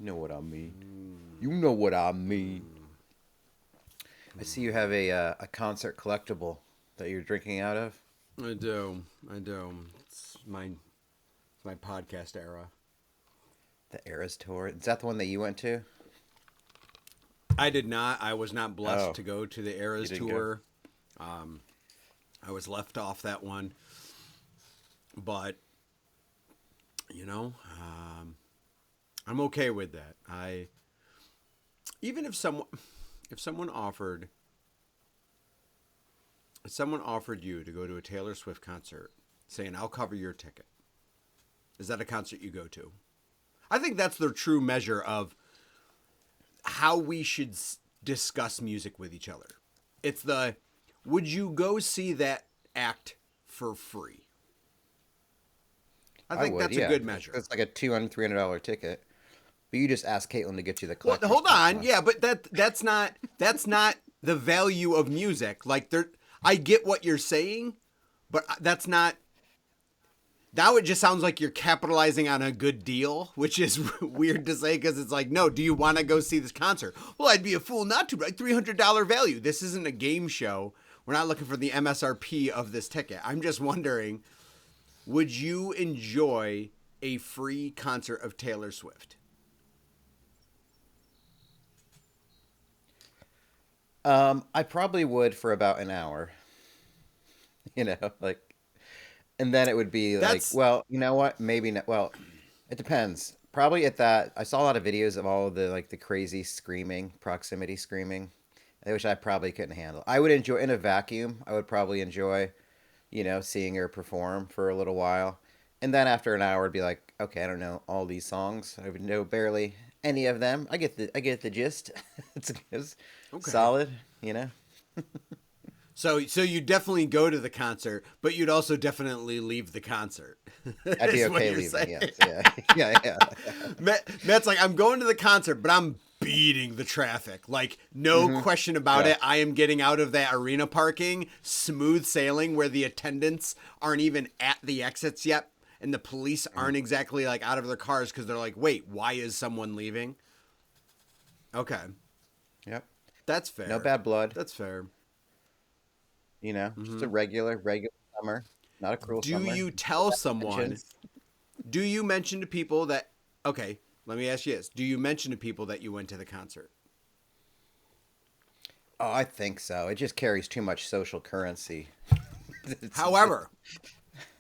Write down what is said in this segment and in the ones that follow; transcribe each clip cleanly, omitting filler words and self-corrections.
You know what I mean. You know what I mean. I see you have a concert collectible that you're drinking out of. I do. It's my podcast era. The Eras Tour. Is that the one that you went to? I did not. I was not blessed Oh, to go to the you Eras didn't go. tour. I was left off that one, but you know, I'm okay with that. Even if someone offered you to go to a Taylor Swift concert, saying I'll cover your ticket, is that a concert you go to? I think that's the true measure of how we should discuss music with each other. It's would you go see that act for free? I think that's a good measure. It's like a $200-$300 ticket. But you just asked Caitlin to get you the Well, collector's hold pass, on. huh? Yeah, but that's not the value of music. Like I get what you're saying, but that's not. Now it just sounds like you're capitalizing on a good deal, which is weird to say because it's like, no, do you want to go see this concert? Well, I'd be a fool not to, like $300 value. This isn't a game show. We're not looking for the MSRP of this ticket. I'm just wondering, would you enjoy a free concert of Taylor Swift? I probably would for about an hour. You know, like, and then it would be like, That's well, you know what? Maybe not. Well, it depends. Probably at that, I saw a lot of videos of all of the crazy screaming, proximity screaming, which I probably couldn't handle. I would enjoy in a vacuum. I would probably enjoy, seeing her perform for a little while, and then after an hour, it'd be like, okay, I don't know all these songs. I would know barely any of them. I get the gist. It's okay. solid, you know. So you definitely go to the concert, but you'd also definitely leave the concert. I'd be Is what okay you're leaving. saying. Yes, yeah, yeah. Matt's like, I'm going to the concert, but I'm beating the traffic. Like, no Mm-hmm. question about Yeah. it. I am getting out of that arena parking, smooth sailing, where the attendants aren't even at the exits yet, and the police Mm-hmm. aren't exactly like out of their cars because they're like, wait, why is someone leaving? Okay, Yep. that's fair. No bad blood. That's fair. Just a regular summer, not a cruel Do summer. you No tell bad someone? intentions. Do you mention to people that? Okay, let me ask you this: do you mention to people that you went to the concert? Oh, I think so. It just carries too much social currency. It's- However,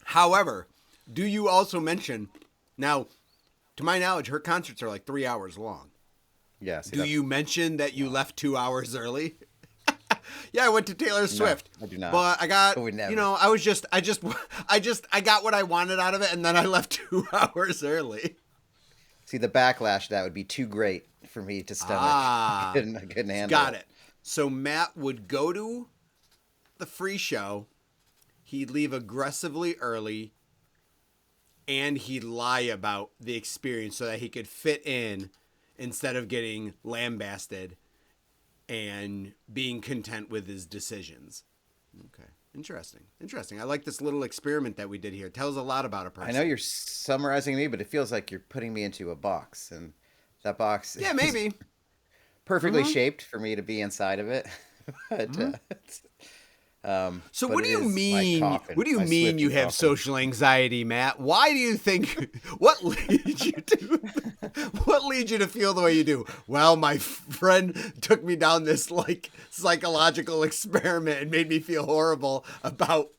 however, do you also mention? Now, to my knowledge, her concerts are like 3 hours long. yeah. See, Do you mention that you left 2 hours early? Yeah, I went to Taylor Swift. I do not. But I got, I would never. I got what I wanted out of it, and then I left 2 hours early. See, the backlash to that would be too great for me to stomach. Ah, I couldn't handle got it. So Matt would go to the free show. He'd leave aggressively early, and he'd lie about the experience so that he could fit in instead of getting lambasted and being content with his decisions. Okay. Interesting. I like this little experiment that we did here. It tells a lot about a person. I know you're summarizing me, but it feels like you're putting me into a box, and that box Yeah, is maybe. perfectly shaped for me to be inside of it. But So but what it do you is my mean? coffin, What do you my mean you Swiftie have coffin. social anxiety, Matt? Why do you think? What leads you to? What leads you to feel the way you do? Well, my friend took me down this like psychological experiment and made me feel horrible about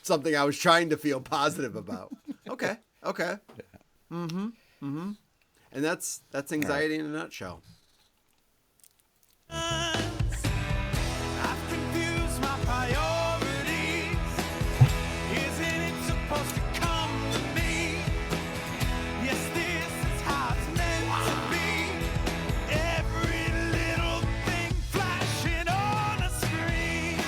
something I was trying to feel positive about. Okay. And that's anxiety in a nutshell. I've confused my priorities. Isn't it supposed to come to me? Yes, this is how it's meant to be. Every little thing flashing on a screen.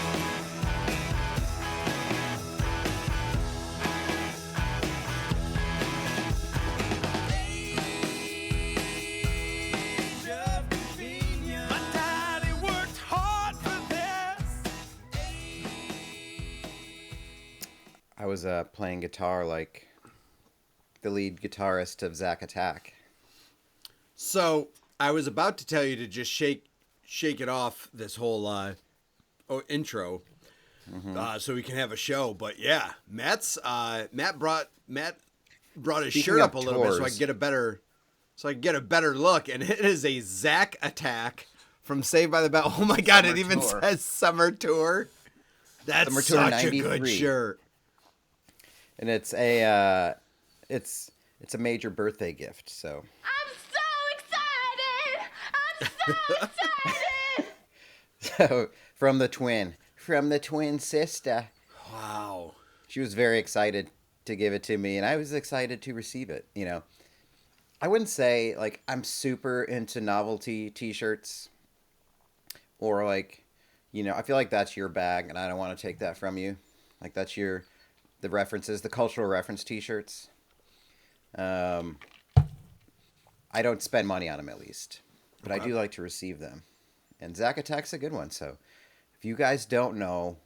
Age of convenience. My daddy worked hard for this. I was playing guitar like the lead guitarist of Zack Attack. So I was about to tell you to just shake it off this whole intro, so we can have a show. But yeah, Matt brought his Speaking shirt of up a little bit so I tours. can get a better look. And it is a Zack Attack from Saved by the Bell. Oh my God! Summer It even tour. says Summer Tour. That's Summer Tour such a good 93. shirt. And it's a major birthday gift. So I'm so excited! so from the twin sister. Wow. She was very excited to give it to me, and I was excited to receive it. You know, I wouldn't say like I'm super into novelty T-shirts, or like, you know, I feel like that's your bag, and I don't want to take that from you. Like that's the references, the cultural reference T-shirts. I don't spend money on them at least, but I Okay. do like to receive them. And Zack Attack's a good one. So if you guys don't know,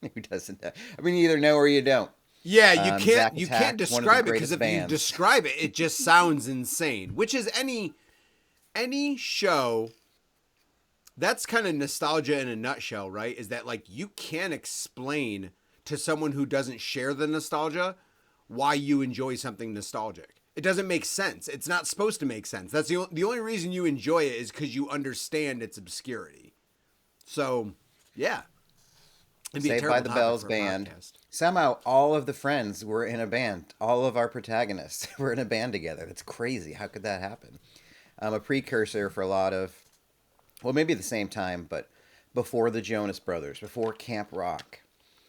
who doesn't know? I mean, you either know or you don't. Yeah, you Zack can't Attack, one of the describe it because greatest if you bands. describe it, it just sounds insane. Which is any show. That's kind of nostalgia in a nutshell, right? Is that like you can't explain to someone who doesn't share the nostalgia why you enjoy something nostalgic. It doesn't make sense. It's not supposed to make sense. That's the only reason you enjoy it is because you understand its obscurity. So, yeah. It'd be a Saved terrible by the topic Bells for a band. podcast. Somehow, all of the friends were in a band. All of our protagonists were in a band together. That's crazy. How could that happen? A precursor for a lot of, well, maybe the same time, but before the Jonas Brothers, before Camp Rock,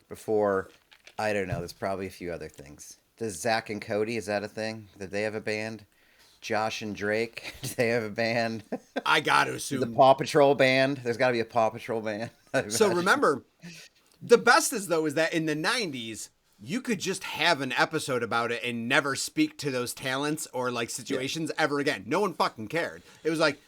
before, I don't know, there's probably a few other things. Does Zach and Cody, is that a thing? Did they have a band? Josh and Drake, do they have a band? I got to The assume. Paw Patrol band. There's got to be a Paw Patrol band. So remember, the best is though is that in the 90s, you could just have an episode about it and never speak to those talents or like situations ever again. No one fucking cared. It was like,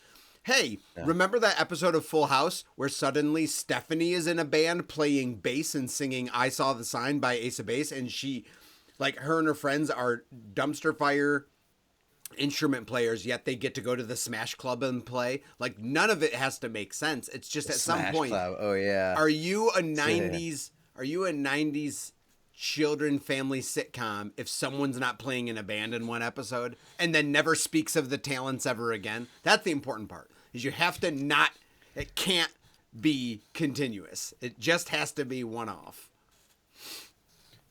hey, remember that episode of Full House where suddenly Stephanie is in a band playing bass and singing I Saw the Sign by Ace of Base, and she, like, her and her friends are dumpster fire instrument players, yet they get to go to the Smash Club and play. Like, none of it has to make sense. It's just at some Smash point, Club. Oh yeah. are you a 90s children family sitcom if someone's not playing in a band in one episode and then never speaks of the talents ever again? That's the important part. Is you have to not, it can't be continuous. It just has to be one off.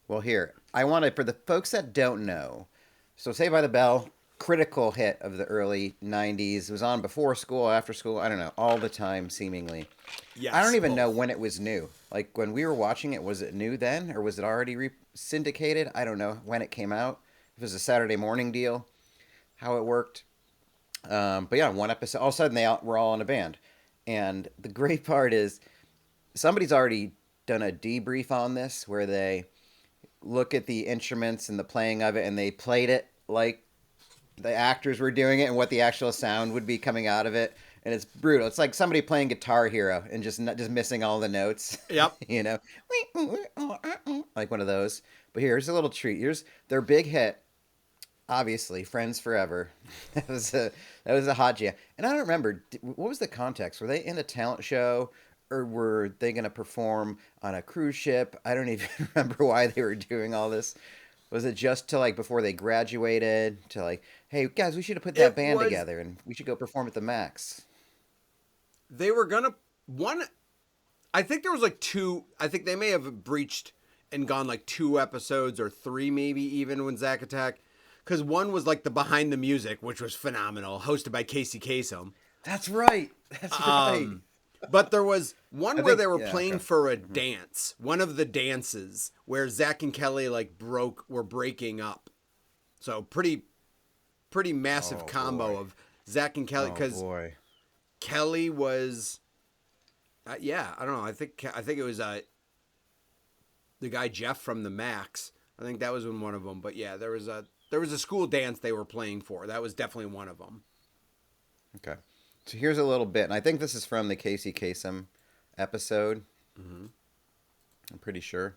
Well, here, I want to, for the folks that don't know, so Saved by the Bell, critical hit of the early 90s. It was on before school, after school, I don't know, all the time, seemingly. Yes, I don't even know both. when it was new. Like, when we were watching it, was it new then? Or was it already syndicated? I don't know when it came out. If it was a Saturday morning deal, how it worked. But yeah, one episode, all of a sudden were all in a band. And the great part is, somebody's already done a debrief on this, where they look at the instruments and the playing of it, and they played it like the actors were doing it and what the actual sound would be coming out of it. And it's brutal. It's like somebody playing Guitar Hero and just missing all the notes. Yep. You know, like one of those. But here's a little treat. Here's their big hit. Obviously, Friends Forever. That was a hot jam. And I don't remember, what was the context? Were they in a talent show, or were they going to perform on a cruise ship? I don't even remember why they were doing all this. Was it just to, like, before they graduated, to like, hey guys, we should have put that band together and we should go perform at the Max? They were gonna I think there was like two. I think they may have breached and gone like 2 episodes or 3 maybe even when Zack Attack, because one was like the Behind the Music, which was phenomenal, hosted by Casey Kasem. That's right. That's right. But there was one where think- they were yeah, playing okay. for a dance, one of the dances where Zach and Kelly like were breaking up. So pretty massive combo boy. of Zach and Kelly, Oh because boy. Kelly was, I don't know. I think it was the guy Jeff from the Max. I think that was in one of them. But yeah, there was a school dance they were playing for. That was definitely one of them. Okay. So here's a little bit, and I think this is from the Casey Kasem episode. I'm pretty sure.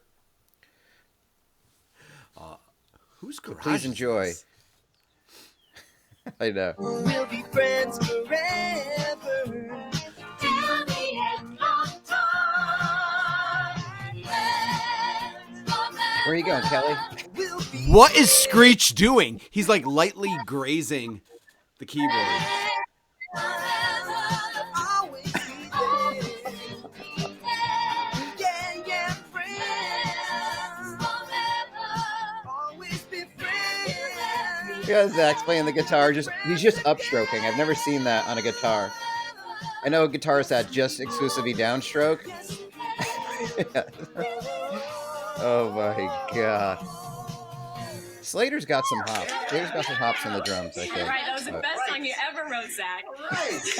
Who's garage? Please is enjoy. this? I know. We'll be friends forever. Till the end of time. Where are you going, Kelly? We'll be What is Screech doing? He's like lightly grazing the keyboard. always be there. Yeah, yeah, friends. Always be friends. Yeah, Zach's playing the guitar. He's just upstroking. I've never seen that on a guitar. I know guitarists that just exclusively downstroke. Oh my god. Slater's got some hops. Slater's got some hops on the drums, I think. Right, that was the best song you ever wrote, Zach.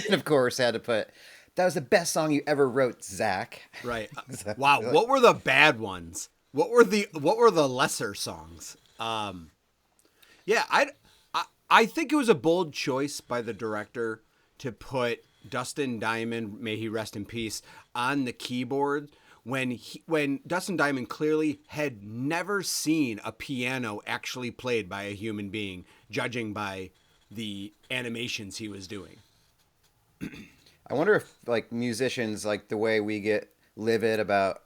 And of course, had to put, that was the best song you ever wrote, Zach. Right. Wow. What were the bad ones? What were the lesser songs? Yeah, I think it was a bold choice by the director to put Dustin Diamond, may he rest in peace, on the keyboard when Dustin Diamond clearly had never seen a piano actually played by a human being, judging by the animations he was doing. I wonder if, like, musicians, like the way we get livid about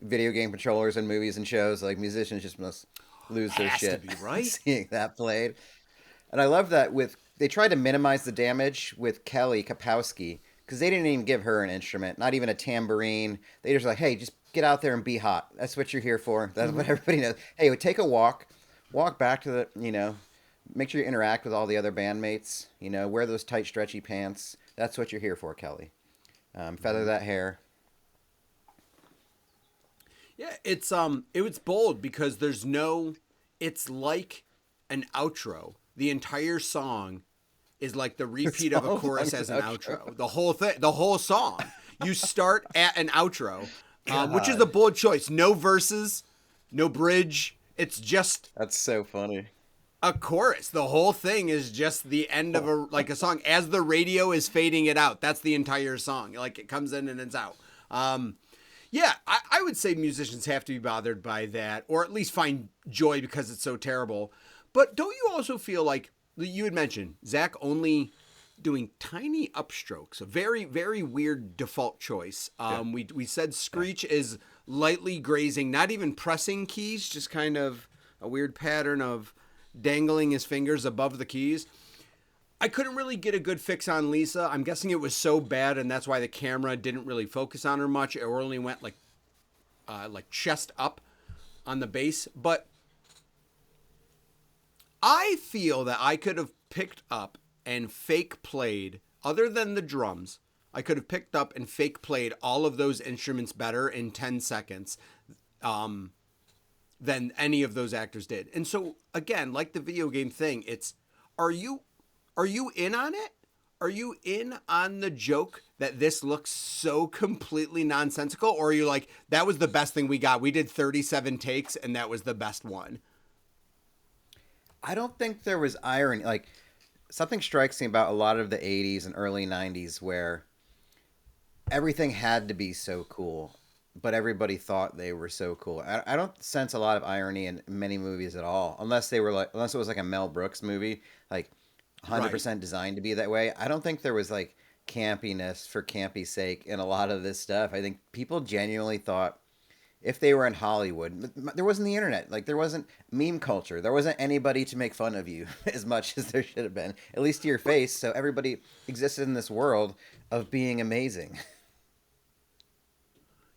video game controllers in movies and shows, like musicians just must lose their Has to shit be, right? seeing that played. And I love that they tried to minimize the damage with Kelly Kapowski because they didn't even give her an instrument, not even a tambourine. They just like, hey, just get out there and be hot. That's what you're here for. That's what everybody knows. Hey, take a walk back to the, make sure you interact with all the other bandmates. Wear those tight, stretchy pants. That's what you're here for, Kelly. Feather that hair. Yeah, it was bold because it's like an outro. The entire song is like the repeat of a chorus as an outro. The whole song. You start at an outro, which is a bold choice. No verses, no bridge. It's just That's so funny. a chorus. The whole thing is just the end of a song as the radio is fading it out. That's the entire song. Like it comes in and it's out. Yeah, I would say musicians have to be bothered by that, or at least find joy because it's so terrible. But don't you also feel like you had mentioned Zach only doing tiny upstrokes, a very, very weird default choice. We said Screech is lightly grazing, not even pressing keys, just kind of a weird pattern of dangling his fingers above the keys. I couldn't really get a good fix on Lisa. I'm guessing it was so bad, and that's why the camera didn't really focus on her much. It only went like chest up on the bass. But I feel that I could have picked up and fake played, other than the drums, I could have picked up and fake played all of those instruments better in 10 seconds than any of those actors did. And so, again, like the video game thing, it's, are you in on it? Are you in on the joke that this looks so completely nonsensical? Or are you like, that was the best thing we got. We did 37 takes and that was the best one. I don't think there was irony. Like, something strikes me about a lot of the 80s and early 90s where everything had to be so cool, but everybody thought they were so cool. I don't sense a lot of irony in many movies at all, unless it was like a Mel Brooks movie, like 100% designed to be that way. I don't think there was like campiness for campy's sake in a lot of this stuff. I think people genuinely thought if they were in Hollywood, there wasn't the internet. Like, there wasn't meme culture. There wasn't anybody to make fun of you as much as there should have been, at least to your face. So everybody existed in this world of being amazing.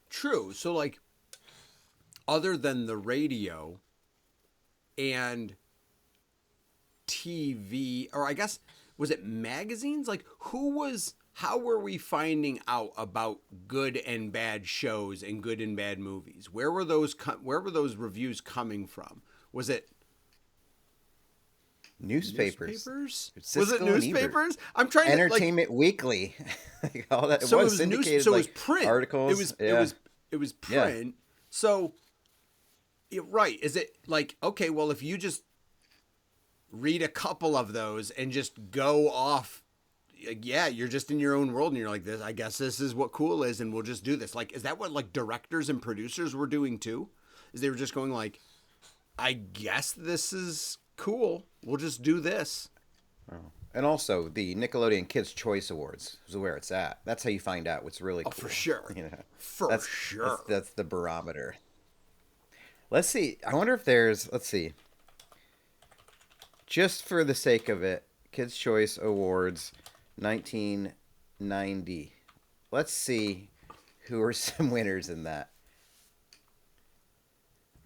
True. So, like, other than the radio and TV, or I guess, was it magazines? Like, how were we finding out about good and bad shows and good and bad movies? Where were those reviews coming from? Was it Newspapers? Was it newspapers? I'm trying to Entertainment Weekly. Like, all that. So it was syndicated. So it was like, print. Articles. It was print. Yeah. So, right. Is it like, okay, well, if you just read a couple of those and just go off, yeah, you're just in your own world and you're like, this, I guess this is what cool is, and we'll just do this. Like, is that what like directors and producers were doing too? Is they were just going like, I guess this is cool, we'll just do this. And also, the Nickelodeon Kids' Choice Awards is where it's at. That's how you find out what's really Oh, cool. for sure. You know, For sure. That's the barometer. Let's see. I wonder if there's. Let's see. Just for the sake of it, Kids' Choice Awards, 1990. Let's see who are some winners in that.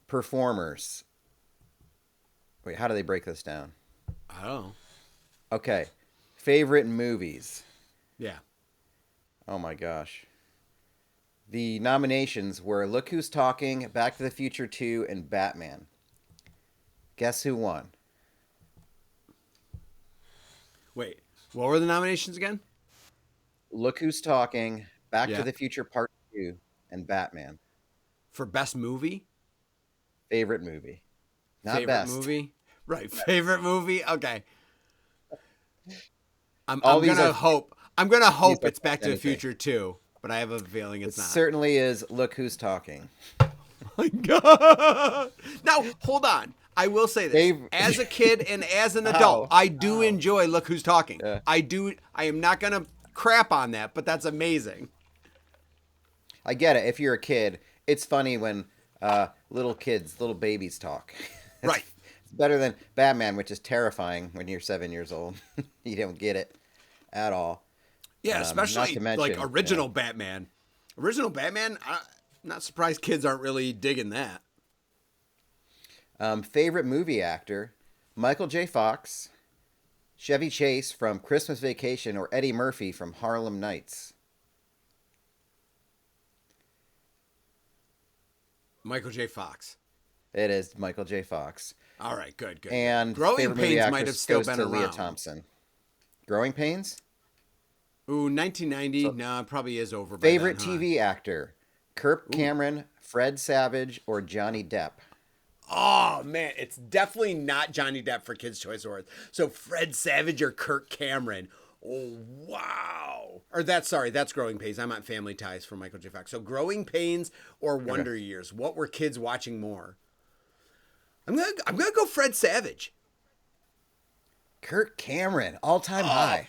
Performers. Wait, how do they break this down? I don't know. Okay. Favorite movies. Yeah. Oh my gosh. The nominations were Look Who's Talking, Back to the Future 2, and Batman. Guess who won? Wait, what were the nominations again? Look Who's Talking, Back Yeah. to the Future Part 2, and Batman. For best movie? Favorite movie. Not Favorite best. movie? Right, favorite movie? Okay. I'm All these gonna are- hope These it's are Back to the anything. Future too, but I have a feeling It it's not. certainly is Look Who's Talking. My God. Now, hold on. I will say this. Dave- As a kid and as an adult, I do enjoy Look Who's Talking. Yeah. I am not going to crap on that, but that's amazing. I get it. If you're a kid, it's funny when little babies talk. Right. It's better than Batman, which is terrifying when you're 7 years old. You don't get it at all. Yeah, not especially to mention, like original Batman. Original Batman, I'm not surprised kids aren't really digging that. Favorite movie actor: Michael J. Fox, Chevy Chase from Christmas Vacation, or Eddie Murphy from Harlem Nights. Michael J. Fox. It is Michael J. Fox. All right, good. And Growing favorite movie Pains actor might have still goes been to around. Leah Thompson. Growing Pains. Ooh, 1990. No, it probably is over. Favorite by then, huh? TV actor: Kirk Cameron, Fred Savage, or Johnny Depp. Oh man, it's definitely not Johnny Depp for Kids' Choice Awards. So Fred Savage or Kirk Cameron. Oh wow. Or that's Growing Pains. I'm on Family Ties for Michael J. Fox. So Growing Pains or Wonder Years. What were kids watching more? I'm gonna go Fred Savage. Kirk Cameron, all-time high.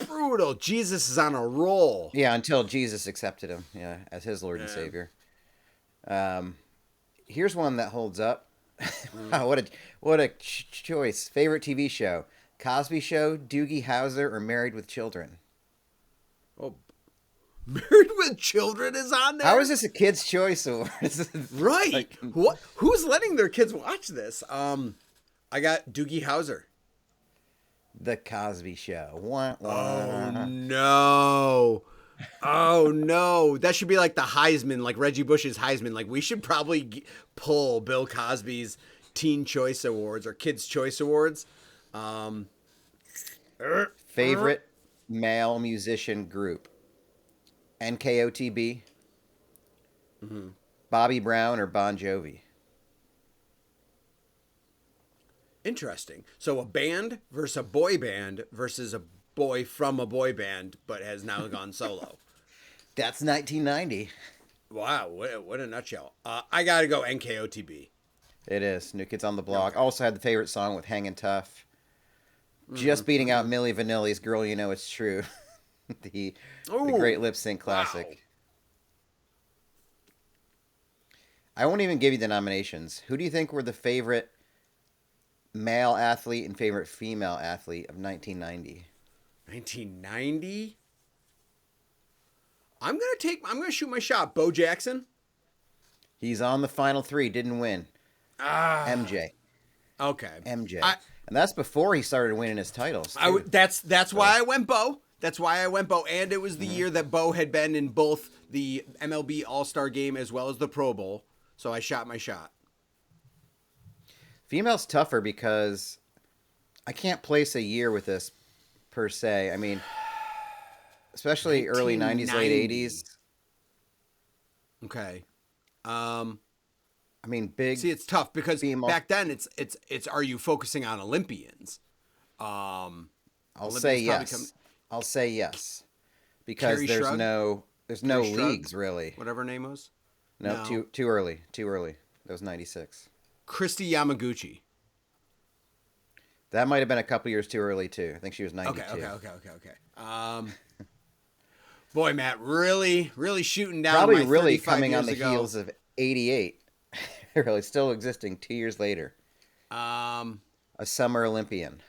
Brutal. Jesus is on a roll. Yeah, until Jesus accepted him, as his Lord and Savior. Here's one that holds up. Wow, what a choice. Favorite TV show: Cosby Show, Doogie Howser, or Married with Children. Oh, Married with Children is on there. How is this a Kids' Choice Award? Right? What? Who's letting their kids watch this? I got Doogie Howser. The Cosby Show. Wah, wah. Oh no. Oh no. That should be like the Heisman, like Reggie Bush's Heisman. Like we should probably pull Bill Cosby's Teen Choice Awards or Kids Choice Awards. Favorite male musician group: NKOTB, Bobby Brown, or Bon Jovi. Interesting. So a band versus a boy band versus a boy from a boy band, but has now gone solo. That's 1990. Wow, what a nutshell. I got to go NKOTB. It is. New Kids on the Block. Also had the favorite song with Hangin' Tough. Just beating out Milli Vanilli's Girl You Know It's True. the great lip sync classic. Wow. I won't even give you the nominations. Who do you think were the favorite male athlete and favorite female athlete of 1990? 1990? I'm going to shoot my shot. Bo Jackson? He's on the final three, didn't win. MJ. Okay. MJ. And that's before he started winning his titles. That's why I went Bo. That's why I went Bo. And it was the year that Bo had been in both the MLB All-Star Game as well as the Pro Bowl. So I shot my shot. Female's tougher because I can't place a year with this per se. I mean, especially early 90s, late 80s. Okay. I mean, big. See, it's tough because female. back then it's are you focusing on Olympians? I'll Olympians say probably yes. I'll say yes because Carrie there's Shrug? no Carrie Shrug? leagues really. Whatever her name was. No, too early. That was 96. Christy Yamaguchi. That might have been a couple years too early too. I think she was 92. Okay. Boy, Matt, really shooting down Probably my really 35 coming on years the ago. heels of 88. Really still existing 2 years later. A summer Olympian.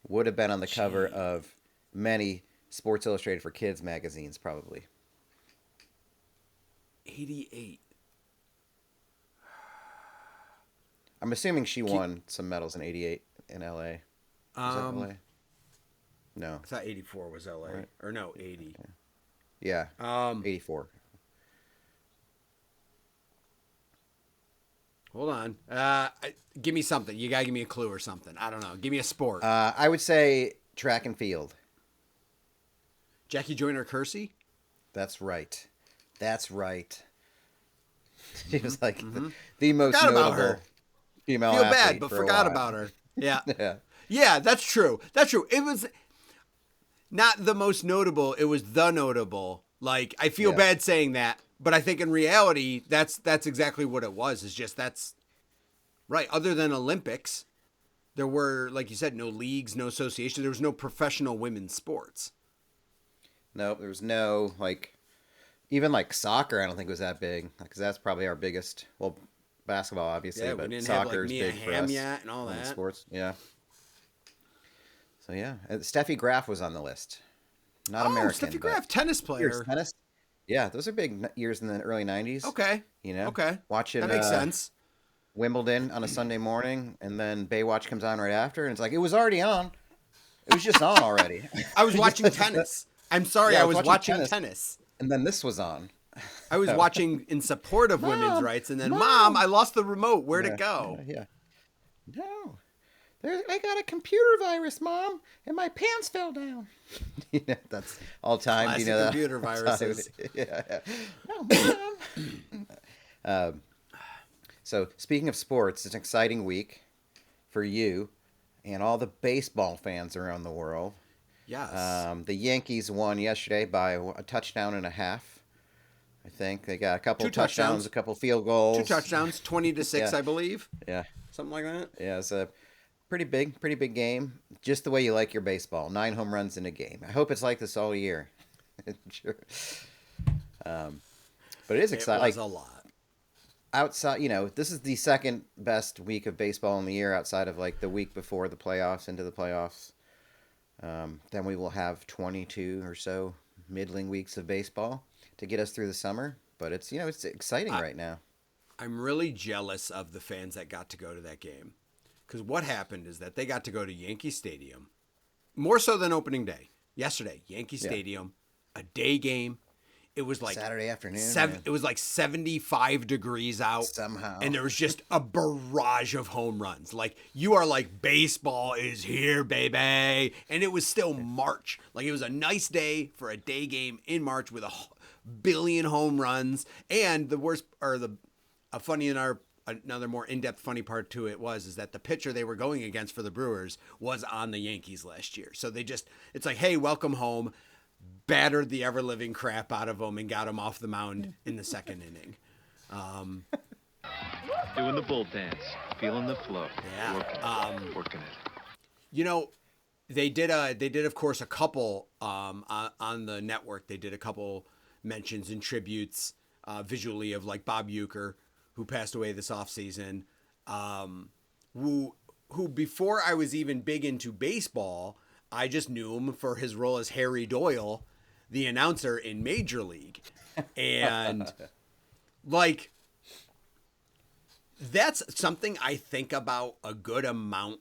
Would have been on the cover of many Sports Illustrated for Kids magazines, probably. 88. I'm assuming she won some medals in 88 in LA. Was that LA? No. I thought 84 was LA. Right. Or no, 80. Yeah. 84. Hold on. Give me something. You got to give me a clue or something. I don't know. Give me a sport. I would say track and field. Jackie Joyner Kersey? That's right. She was like the most Forgot about notable her. female Feel athlete bad, but for a forgot while. about her. Yeah. Yeah. Yeah, that's true. It was not the most notable. It was the notable. Like, I feel Yeah. bad saying that, but I think in reality, that's exactly what it was. It's just that's right. Other than Olympics, there were, like you said, no leagues, no association. There was no professional women's sports. Nope, there was no, even soccer, I don't think was that big, because that's probably our biggest, well, basketball, obviously, Yeah, we but didn't have, soccer is Mia big for Hamm us. yet and all women's that. Sports, yeah. So, yeah. Steffi Graf was on the list. Not American. Steffi but Graf, tennis player. years tennis. Yeah, those are big years in the early 90s. Okay. Okay. Watching That makes sense. Wimbledon on a Sunday morning, and then Baywatch comes on right after, and it's like, it was already on. It was just on already. I was watching tennis. I'm sorry, Yeah, I was watching tennis. And then this was on. I was watching in support of women's rights, and then, Mom, I lost the remote. Where'd it go? Yeah. No. I got a computer virus, Mom, and my pants fell down. That's all time. Classic Do you know computer that? viruses. Yeah. No, Mom. So, speaking of sports, it's an exciting week for you and all the baseball fans around the world. Yes. The Yankees won yesterday by a touchdown and a half. I think they got a couple Two touchdowns. touchdowns, a couple field goals. 2 touchdowns, 20-6, Yeah. I believe. Yeah. Something like that. Yeah, it's a pretty big game. Just the way you like your baseball. 9 home runs in a game. I hope it's like this all year. Sure. But it is exciting. It was a lot. Outside, this is the second best week of baseball in the year outside of the week before the playoffs, into the playoffs. Then we will have 22 or so middling weeks of baseball to get us through the summer. But it's, it's exciting right now. I'm really jealous of the fans that got to go to that game. Because what happened is that they got to go to Yankee Stadium, more so than opening day. Yesterday, Yankee Stadium, a day game. It was like Saturday afternoon. Man. It was like 75 degrees out. Somehow. And there was just a barrage of home runs. Like, you are like, baseball is here, baby. And it was still March. Like, it was a nice day for a day game in March with a billion home runs. And the worst, or another more in-depth funny part to it is that the pitcher they were going against for the Brewers was on the Yankees last year. So it's like, hey, welcome home. Battered the ever-living crap out of them and got them off the mound in the second inning. Doing the bull dance, feeling the flow. Yeah. Working it. They did of course a couple on the network. They did a couple mentions and tributes visually of Bob Uecker, who passed away this offseason, who before I was even big into baseball, I just knew him for his role as Harry Doyle, the announcer in Major League. And that's something I think about a good amount,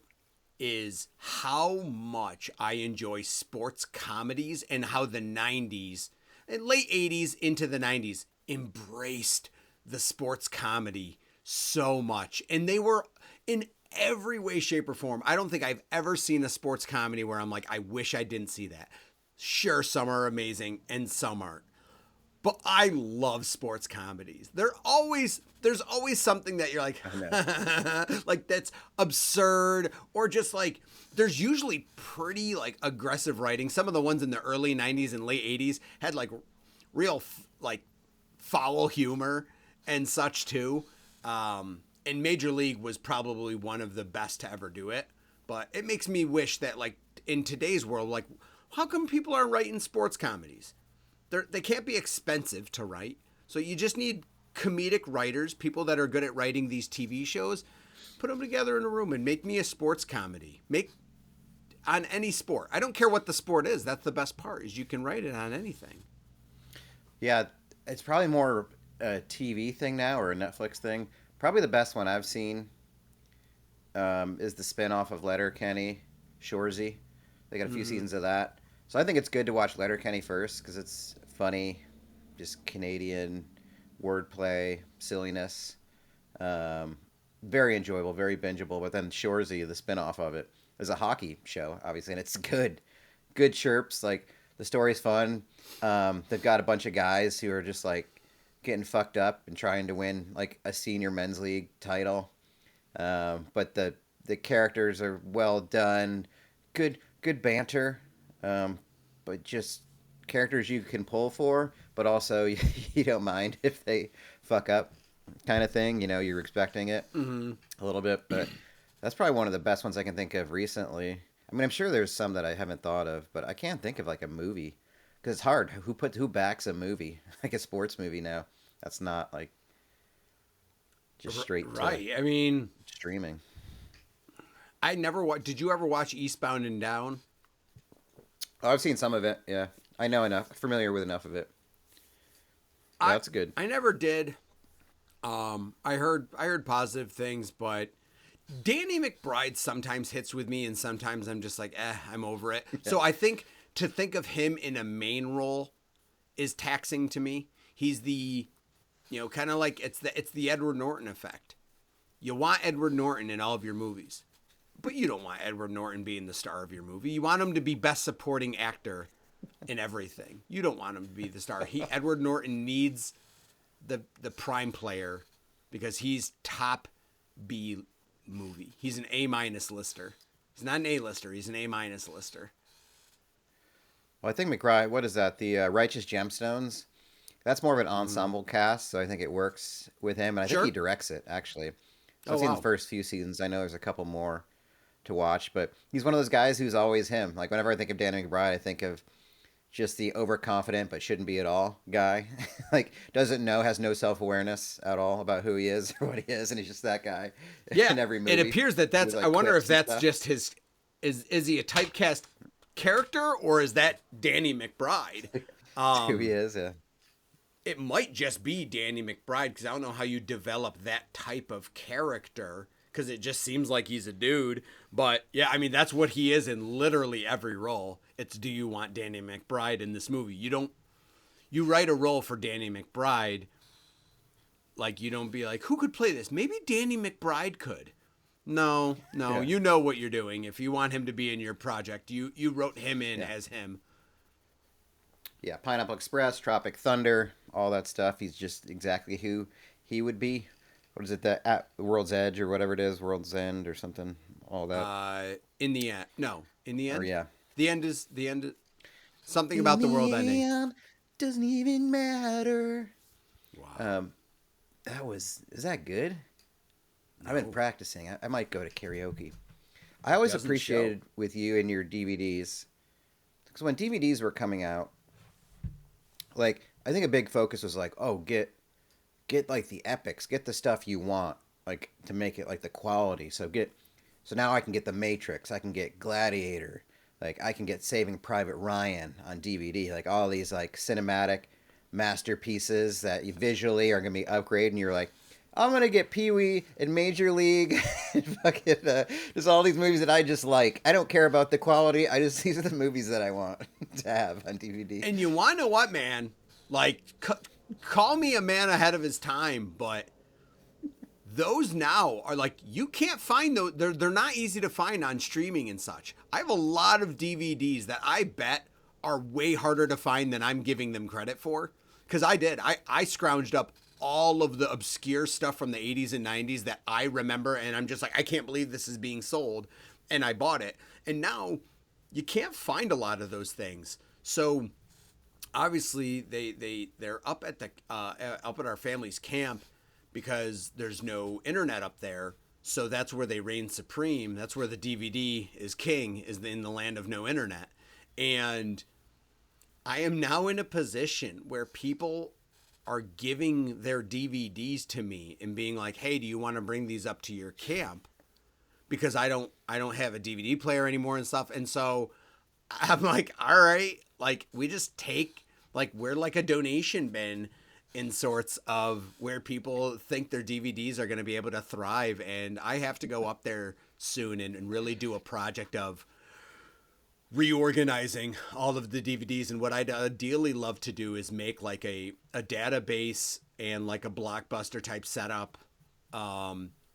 is how much I enjoy sports comedies and how the 90s and late 80s into the 90s embraced the sports comedy so much. And they were in every way, shape, or form. I don't think I've ever seen a sports comedy where I'm like, I wish I didn't see that. Sure, some are amazing and some aren't. But I love sports comedies. There's always something that you're like, like that's absurd, or just there's usually pretty aggressive writing. Some of the ones in the early 90s and late 80s had real foul humor and such too. and Major League was probably one of the best to ever do it. But it makes me wish that, like, in today's world, like, how come people aren't writing sports comedies? They can't be expensive to write. So you just need comedic writers, people that are good at writing these TV shows. Put them together in a room and make me a sports comedy. Make on any sport. I don't care what the sport is. That's the best part, is you can write it on anything. Yeah, it's probably more a TV thing now or a Netflix thing. Probably the best one I've seen is the spinoff of Letterkenny, Shoresy. They got a few seasons of that. So I think it's good to watch Letterkenny first because it's funny, just Canadian wordplay, silliness. Very enjoyable, very bingeable. But then Shoresy, the spinoff of it, is a hockey show, obviously, and it's good. Good chirps. Like, the story's fun. They've got a bunch of guys who are just, like, getting fucked up and trying to win, like, a senior men's league title. But the characters are well done. Good banter. But just characters you can pull for, but also you don't mind if they fuck up, kind of thing. You know, you're expecting it a little bit, but that's probably one of the best ones I can think of recently. I mean, I'm sure there's some that I haven't thought of, but I can't think of like a movie because it's hard. Who backs a movie, like a sports movie now? That's not like just straight right. I mean, streaming. I never watched. Did you ever watch Eastbound and Down? Oh, I've seen some of it. Yeah, I know enough. Familiar with enough of it. Yeah, that's good. I never did. I heard positive things, but Danny McBride sometimes hits with me, and sometimes I'm just like, I'm over it. So I think to think of him in a main role is taxing to me. He's the, kind of like it's the Edward Norton effect. You want Edward Norton in all of your movies, but you don't want Edward Norton being the star of your movie. You want him to be best supporting actor in everything. You don't want him to be the star. Edward Norton needs the prime player because he's top B movie. He's an A- lister. He's not an A-lister. He's an A- lister. Well, I think McBride, what is that? The Righteous Gemstones? That's more of an ensemble cast, so I think it works with him. And I think he directs it, actually. So I've seen the first few seasons. I know there's a couple more to watch, but he's one of those guys who's always him. Like, whenever I think of Danny McBride, I think of just the overconfident but shouldn't be at all guy. Like, doesn't know, has no self-awareness at all about who he is or what he is, and he's just that guy in every movie. It appears that's, like, I wonder if that's stuff. just his, is he a typecast character, or is that Danny McBride? Who he is, yeah. It might just be Danny McBride, because I don't know how you develop that type of character, because it just seems like he's a dude. But yeah, I mean, that's what he is in literally every role. It's, do you want Danny McBride in this movie? You write a role for Danny McBride, like, you don't be like, who could play this? Maybe Danny McBride could. No, Yeah. You know what you're doing. If you want him to be in your project, you wrote him in as him. Yeah, Pineapple Express, Tropic Thunder, all that stuff. He's just exactly who he would be. What is it, at World's Edge or whatever it is, World's End or something, all that. In the end. No, in the end. Or, yeah. The end is something about the world ending. End doesn't even matter. Wow. Is that good? No. I've been practicing. I might go to karaoke. I always appreciated with you and your DVDs, because when DVDs were coming out, like, I think a big focus was like, oh, get like the epics, get the stuff you want, like, to make it like the quality. So now I can get The Matrix, I can get Gladiator, like, I can get Saving Private Ryan on DVD, like, all these like cinematic masterpieces that you visually are gonna be upgraded, and you're like, I'm gonna get Pee-wee and Major League and fucking just all these movies that I just like. I don't care about the quality. These are the movies that I want to have on DVD. And you want to know what, man? Like, call me a man ahead of his time, but those now are like, you can't find those. They're not easy to find on streaming and such. I have a lot of DVDs that I bet are way harder to find than I'm giving them credit for. Because I did. I scrounged up all of the obscure stuff from the 80s and 90s that I remember, and I'm just like, I can't believe this is being sold, and I bought it. And now you can't find a lot of those things. So obviously they're up at our family's camp, because there's no internet up there. So that's where they reign supreme. That's where the DVD is king, is in the land of no internet. And I am now in a position where people are giving their DVDs to me and being like, "Hey, do you want to bring these up to your camp?" Because I don't have a DVD player anymore and stuff. And so I'm like, all right, like we just take, like, we're like a donation bin in sorts of where people think their DVDs are going to be able to thrive. And I have to go up there soon and really do a project of reorganizing all of the DVDs. And what I'd ideally love to do is make like a database and like a Blockbuster type setup,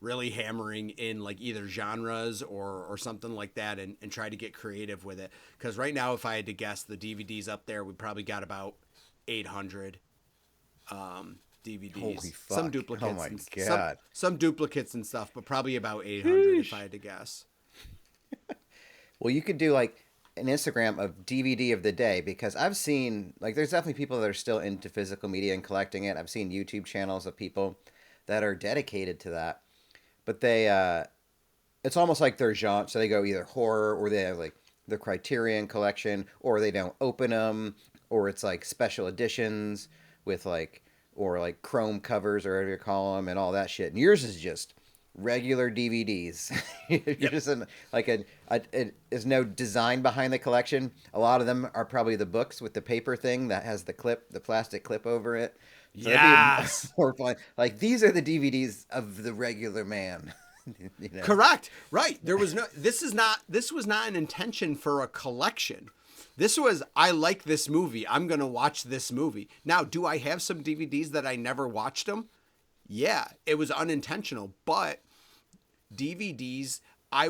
really hammering in like either genres or something like that, and try to get creative with it. Because right now, if I had to guess, the DVDs up there, we probably got about 800 DVDs. Holy fuck. Some duplicates. Oh my and God. Some duplicates and stuff, but probably about 800 if I had to guess. Well, you could do like an Instagram of DVD of the day, because I've seen, like, there's definitely people that are still into physical media and collecting it. I've seen YouTube channels of people that are dedicated to that. But they, it's almost like their genre. So they go either horror, or they have like the Criterion collection, or they don't open them, or it's like special editions with like, or like chrome covers or whatever you call them and all that shit. And yours is just regular DVDs. You're just in like there's no design behind the collection. A lot of them are probably the books with the paper thing that has the plastic clip over it. So Yes. more fun. Like, these are the DVDs of the regular man. You know? Correct. Right. This was not an intention for a collection. This was, I like this movie, I'm going to watch this movie. Now, do I have some DVDs that I never watched them? Yeah, it was unintentional, but DVDs, I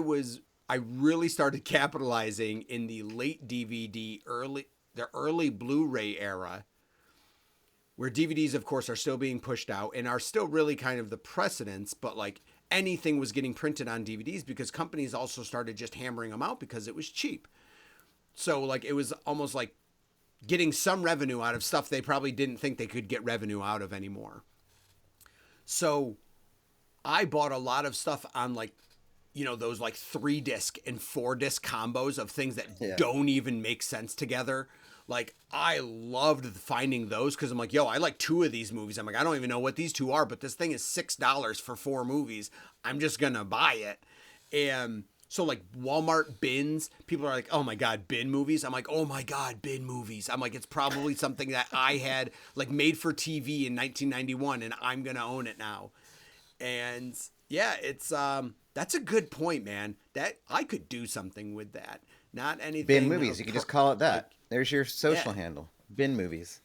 really started capitalizing in the late DVD, the early Blu-ray era, where DVDs, of course, are still being pushed out and are still really kind of the precedence, but like anything was getting printed on DVDs because companies also started just hammering them out because it was cheap. So like it was almost like getting some revenue out of stuff they probably didn't think they could get revenue out of anymore. So I bought a lot of stuff on like, you know, those like 3-disc and 4-disc combos of things that don't even make sense together. Like, I loved finding those because I'm like, yo, I like 2 of these movies. I'm like, I don't even know what these 2 are, but this thing is $6 for 4 movies. I'm just going to buy it. And so, like, Walmart bins, people are like, oh, my God, bin movies? I'm like, oh, my God, bin movies. I'm like, it's probably something that I had, like, made for TV in 1991, and I'm going to own it now. And, yeah, it's that's a good point, man. That I could do something with that. Not anything. Bin movies. You can just call it that. Like, there's your social handle. Bin movies.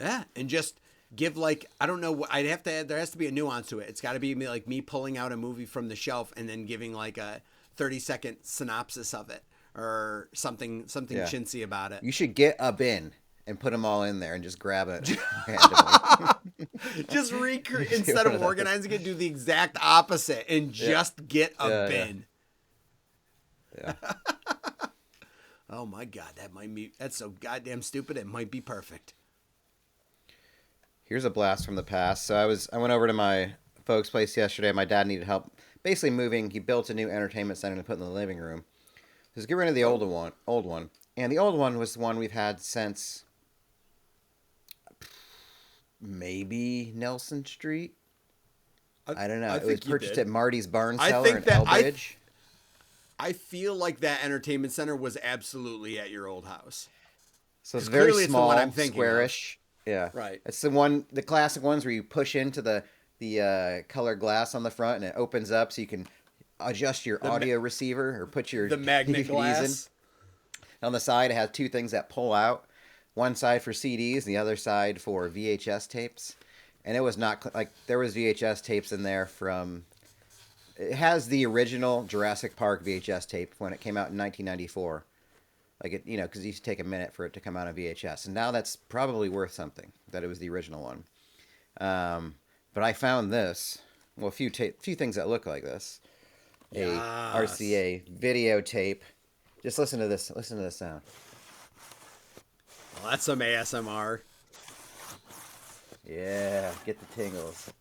Yeah, and just give like, I don't know, there has to be a nuance to it. It's got to be like me pulling out a movie from the shelf and then giving like a 30-second synopsis of it or something chintzy about it. You should get a bin and put them all in there and just grab it randomly. Just instead of organizing it, do the exact opposite and just get a bin. Yeah. Oh my God, that's so goddamn stupid. It might be perfect. Here's a blast from the past. So I went over to my folks' place yesterday. My dad needed help basically moving. He built a new entertainment center to put in the living room. He was getting rid of the old one. And the old one was the one we've had since maybe Nelson Street. I don't know. It was purchased at Marty's Barn Cellar in Elbridge. I feel like that entertainment center was absolutely at your old house. So it's very clearly small, it's the one I'm thinking squarish. Yeah. Right. It's the classic ones where you push into the colored glass on the front and it opens up so you can adjust your audio receiver or put your the magnet DVDs glass. in. On the side, it has 2 things that pull out. One side for CDs and the other side for VHS tapes. And it was not like there was VHS tapes in there from... It has the original Jurassic Park VHS tape when it came out in 1994. Like, it, because it used to take a minute for it to come out on VHS. And now that's probably worth something, that it was the original one. But I found this. Well, a few things that look like this. A RCA videotape. Just listen to this. Listen to the sound. Well, that's some ASMR. Yeah, get the tingles.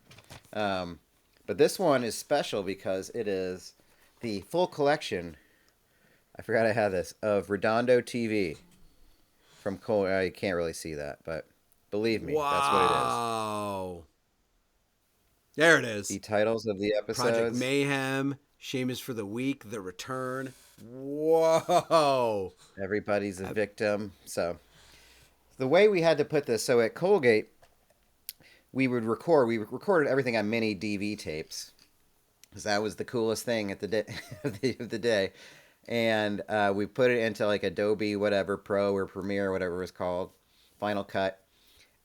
But this one is special because it is the full collection. I forgot I had this of Redondo TV from Cole. You can't really see that, but believe me, that's what it is. Wow. There it is. The titles of the episodes. Project Mayhem, Shame is for the Weak, The Return. Whoa. Everybody's a victim. So the way we had to put this, so at Colgate, we recorded everything on mini DV tapes because that was the coolest thing at the day of the day. And we put it into like Adobe whatever Pro or Premiere or whatever it was called, Final Cut,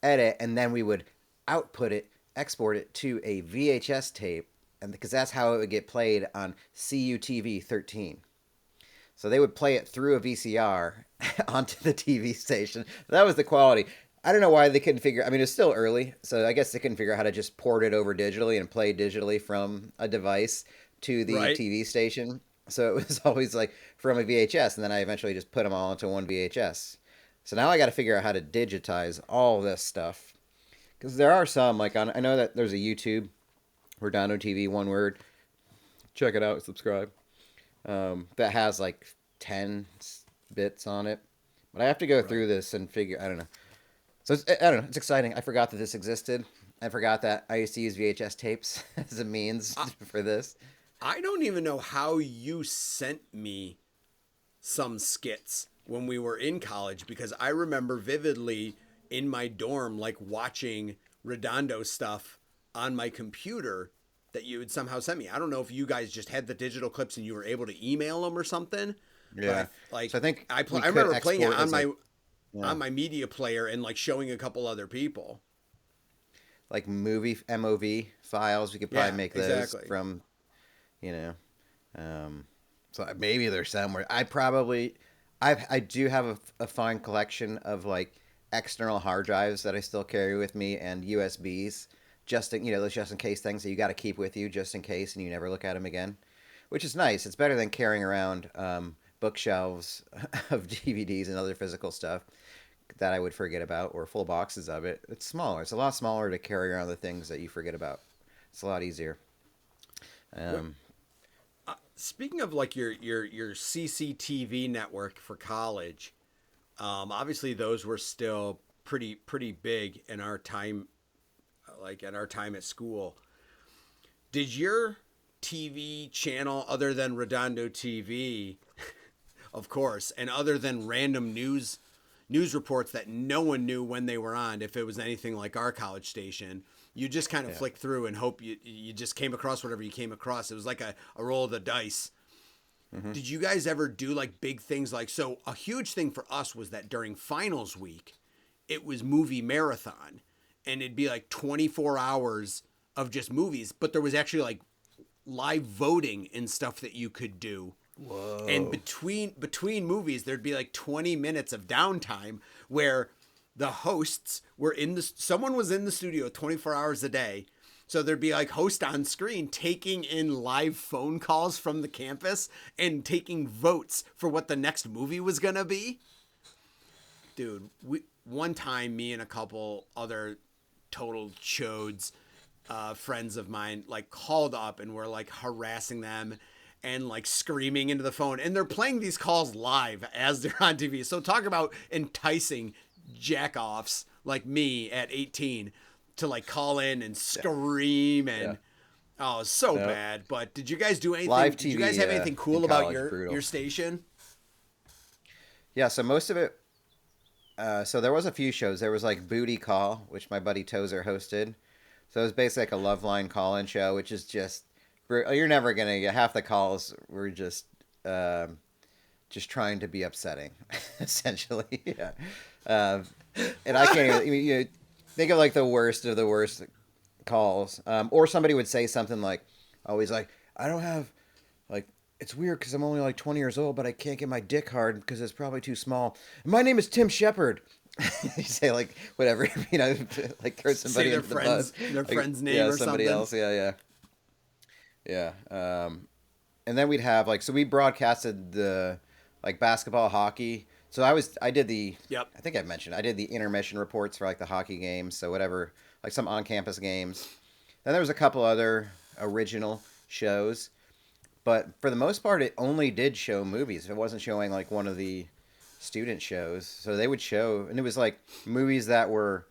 edit, and then we would export it to a VHS tape, and because that's how it would get played on CUTV 13. So they would play it through a VCR onto the TV station. That was the quality. I don't know why they couldn't figure. I mean, it's still early, so I guess they couldn't figure out how to just port it over digitally and play digitally from a device to the TV station. So it was always like from a VHS, and then I eventually just put them all into one VHS. So now I got to figure out how to digitize all this stuff, because there are some like I know that there's a YouTube, Redondo TV, one word. Check it out, subscribe. That has like 10 bits on it, but I have to go through this and figure. I don't know. So I don't know. It's exciting. I forgot that this existed. I forgot that I used to use VHS tapes as a means for this. I don't even know how you sent me some skits when we were in college, because I remember vividly in my dorm, like watching Redondo stuff on my computer that you would somehow send me. I don't know if you guys just had the digital clips and you were able to email them or something. Yeah. Like, so I think I remember playing it on my media player and like showing a couple other people. Like movie MOV files, we could probably make those from, so maybe there's somewhere. I do have a fine collection of like external hard drives that I still carry with me and USBs, just in case things that you got to keep with you just in case and you never look at them again, which is nice. It's better than carrying around bookshelves of DVDs and other physical stuff that I would forget about, or full boxes of it. It's smaller. It's a lot smaller to carry around the things that you forget about. It's a lot easier. Speaking of like your CCTV network for college, obviously those were still pretty big in our time, like at our time at school. Did your TV channel, other than Redondo TV, of course, and other than random news reports that no one knew when they were on, if it was anything like our college station, you just kind of flick through and hope you just came across whatever you came across. It was like a roll of the dice. Mm-hmm. Did you guys ever do like big things like, so a huge thing for us was that during finals week, it was movie marathon, and it'd be like 24 hours of just movies, but there was actually like live voting and stuff that you could do. Whoa. And between movies, there'd be like 20 minutes of downtime where the hosts were someone was in the studio 24 hours a day. So there'd be like host on screen taking in live phone calls from the campus and taking votes for what the next movie was going to be. Dude, one time me and a couple other total chodes, friends of mine, like called up and were like harassing them and like screaming into the phone, and they're playing these calls live as they're on TV. So talk about enticing jack-offs like me at 18 to like call in and scream and so bad. But did you guys do anything? Live TV, did you guys have anything cool about your station? Yeah, so most of it. So there was a few shows. There was like Booty Call, which my buddy Tozer hosted. So it was basically like a Loveline call-in show, which is just, you're never gonna get half the calls. Were just trying to be upsetting, essentially. Yeah. And I can't even think of like the worst of the worst calls. Or somebody would say something like, always like, I don't have, like, it's weird because I'm only like 20 years old, but I can't get my dick hard because it's probably too small. My name is Tim Shepard. You say like whatever, like throw somebody say into the bus. Their friend's name or somebody something. else. Yeah. And then we'd have like, so we broadcasted the like basketball, hockey. So I did the, I think I mentioned, I did the intermission reports for like the hockey games. So whatever, like some on-campus games. Then there was a couple other original shows, but for the most part, it only did show movies. It wasn't showing like one of the student shows. So they would show, and it was like movies that were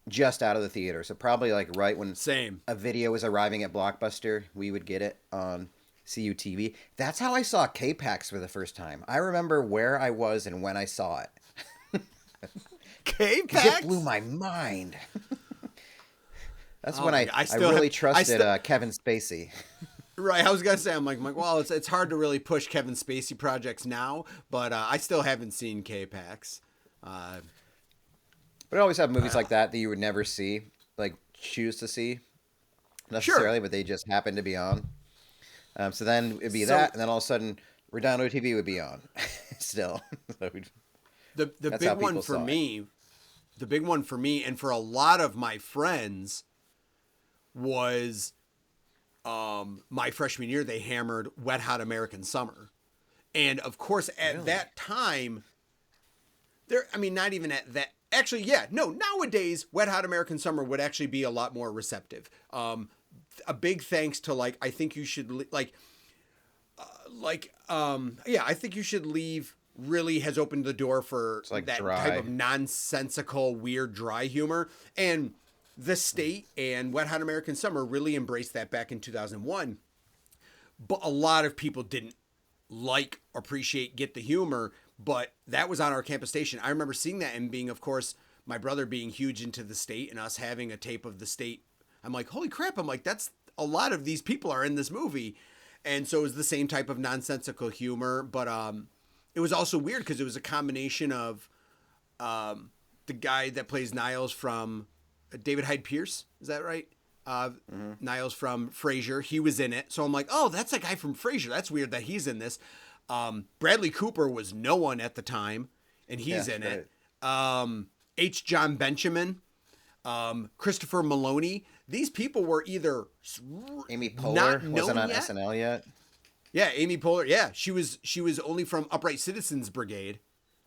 just out of the theater. So probably like right when Same. a video was arriving at Blockbuster, we would get it on CUTV. That's how I saw K-Pax for the first time. I remember where I was and when I saw it. 'Cause K-Pax? it blew my mind. That's Oh when my God, I really trusted Kevin Spacey. Right, I was gonna say, I'm like, well, it's hard to really push Kevin Spacey projects now, but I still haven't seen K-Pax. But I always have movies like that you would never see, like choose to see necessarily, but they just happen to be on. So then it'd be that, and then all of a sudden, Redondo TV would be on still. So the big one for me, the big one for me, and for a lot of my friends, was my freshman year. They hammered Wet Hot American Summer, and of course at that time, not even at that. Actually, yeah, no. Nowadays, Wet Hot American Summer would actually be a lot more receptive. A big thanks to I think you should I think you should leave. Really has opened the door for that type of nonsensical, weird, dry humor. And The State and Wet Hot American Summer really embraced that back in 2001. But a lot of people didn't get the humor. But that was on our campus station. I remember seeing that and being, of course, my brother being huge into The State and us having a tape of The State. I'm like, holy crap. I'm like, that's a lot of these people are in this movie. And so it was the same type of nonsensical humor. But it was also weird because it was a combination of the guy that plays Niles from David Hyde Pierce. Is that right? Niles from Frasier. He was in it. So I'm like, oh, that's a guy from Frasier. That's weird that he's in this. Bradley Cooper was no one at the time, and he's in it. H. John Benjamin, Christopher Maloney. These people were either Amy Poehler wasn't on yet. SNL yet. Yeah, Amy Poehler. Yeah, she was only from Upright Citizens Brigade,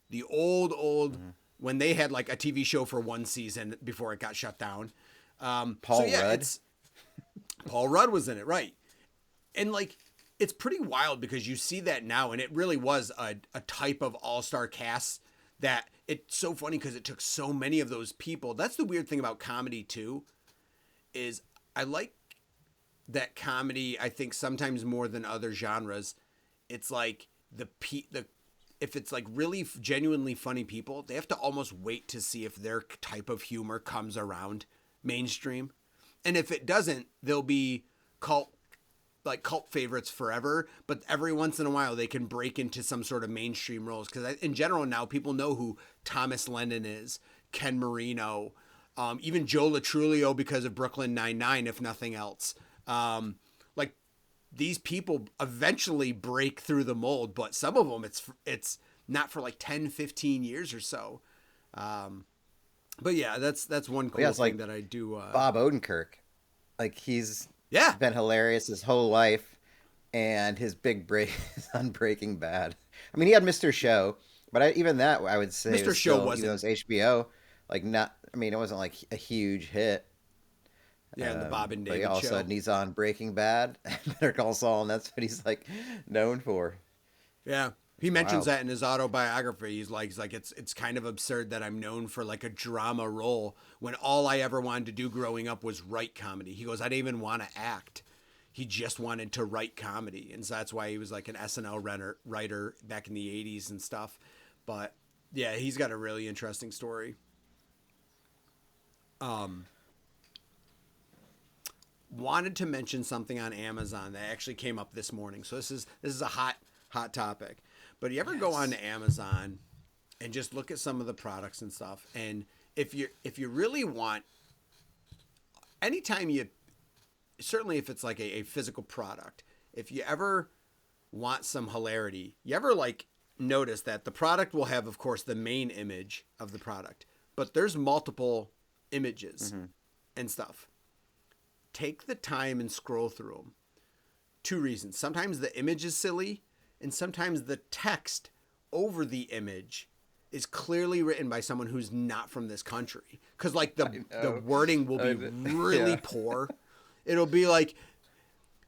the old when they had like a TV show for one season before it got shut down. Paul Rudd. Paul Rudd was in it, right? And it's pretty wild because you see that now, and it really was a type of all-star cast that it's so funny because it took so many of those people. That's the weird thing about comedy too, is I like that comedy, I think sometimes more than other genres, it's like if it's like really genuinely funny people, they have to almost wait to see if their type of humor comes around mainstream. And if it doesn't, they'll be cult favorites forever, but every once in a while they can break into some sort of mainstream roles. Because in general now people know who Thomas Lennon is, Ken Marino, even Joe Latrulio because of Brooklyn Nine-Nine, if nothing else. These people eventually break through the mold, but some of them it's not for 10, 15 years or so. But yeah, that's one cool thing that I do. Bob Odenkirk, he's been hilarious his whole life, and his big break is on Breaking Bad. I mean, he had Mr. Show, but even that I would say Mr. Show wasn't. It was HBO. It wasn't a huge hit. Yeah, the Bob and David all of a sudden he's on Breaking Bad, Better Call Saul, and that's what he's known for. Yeah, he mentions that in his autobiography. He's like it's kind of absurd that I'm known for a drama role when all I ever wanted to do growing up was write comedy. He goes, I didn't even want to act. He just wanted to write comedy, and so that's why he was an SNL writer back in the '80s and stuff. But yeah, he's got a really interesting story. Wanted to mention something on Amazon that actually came up this morning. So this is a hot topic. But you ever go on to Amazon and just look at some of the products and stuff, and if you really want, anytime certainly if it's a physical product, if you ever want some hilarity, you ever notice that the product will have, of course, the main image of the product, but there's multiple images and stuff. Take the time and scroll through them. Two reasons. Sometimes the image is silly, and sometimes the text over the image is clearly written by someone who's not from this country. Because the wording will be really poor. it'll be like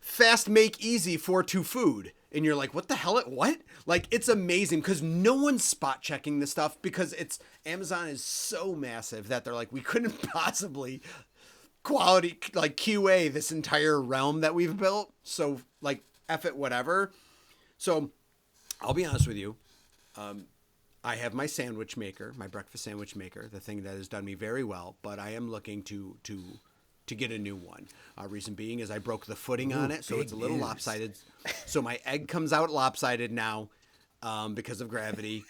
fast make easy for to food. And you're like, what the hell? What? Like, it's amazing because no one's spot checking this stuff because Amazon is so massive that they're like, we couldn't possibly quality, like QA this entire realm that we've built. So like, F it, whatever. So I'll be honest with you. I have my sandwich maker, my breakfast sandwich maker, the thing that has done me very well, but I am looking to get a new one. Reason being is I broke the footing on it, so it's a little lopsided. So my egg comes out lopsided now because of gravity,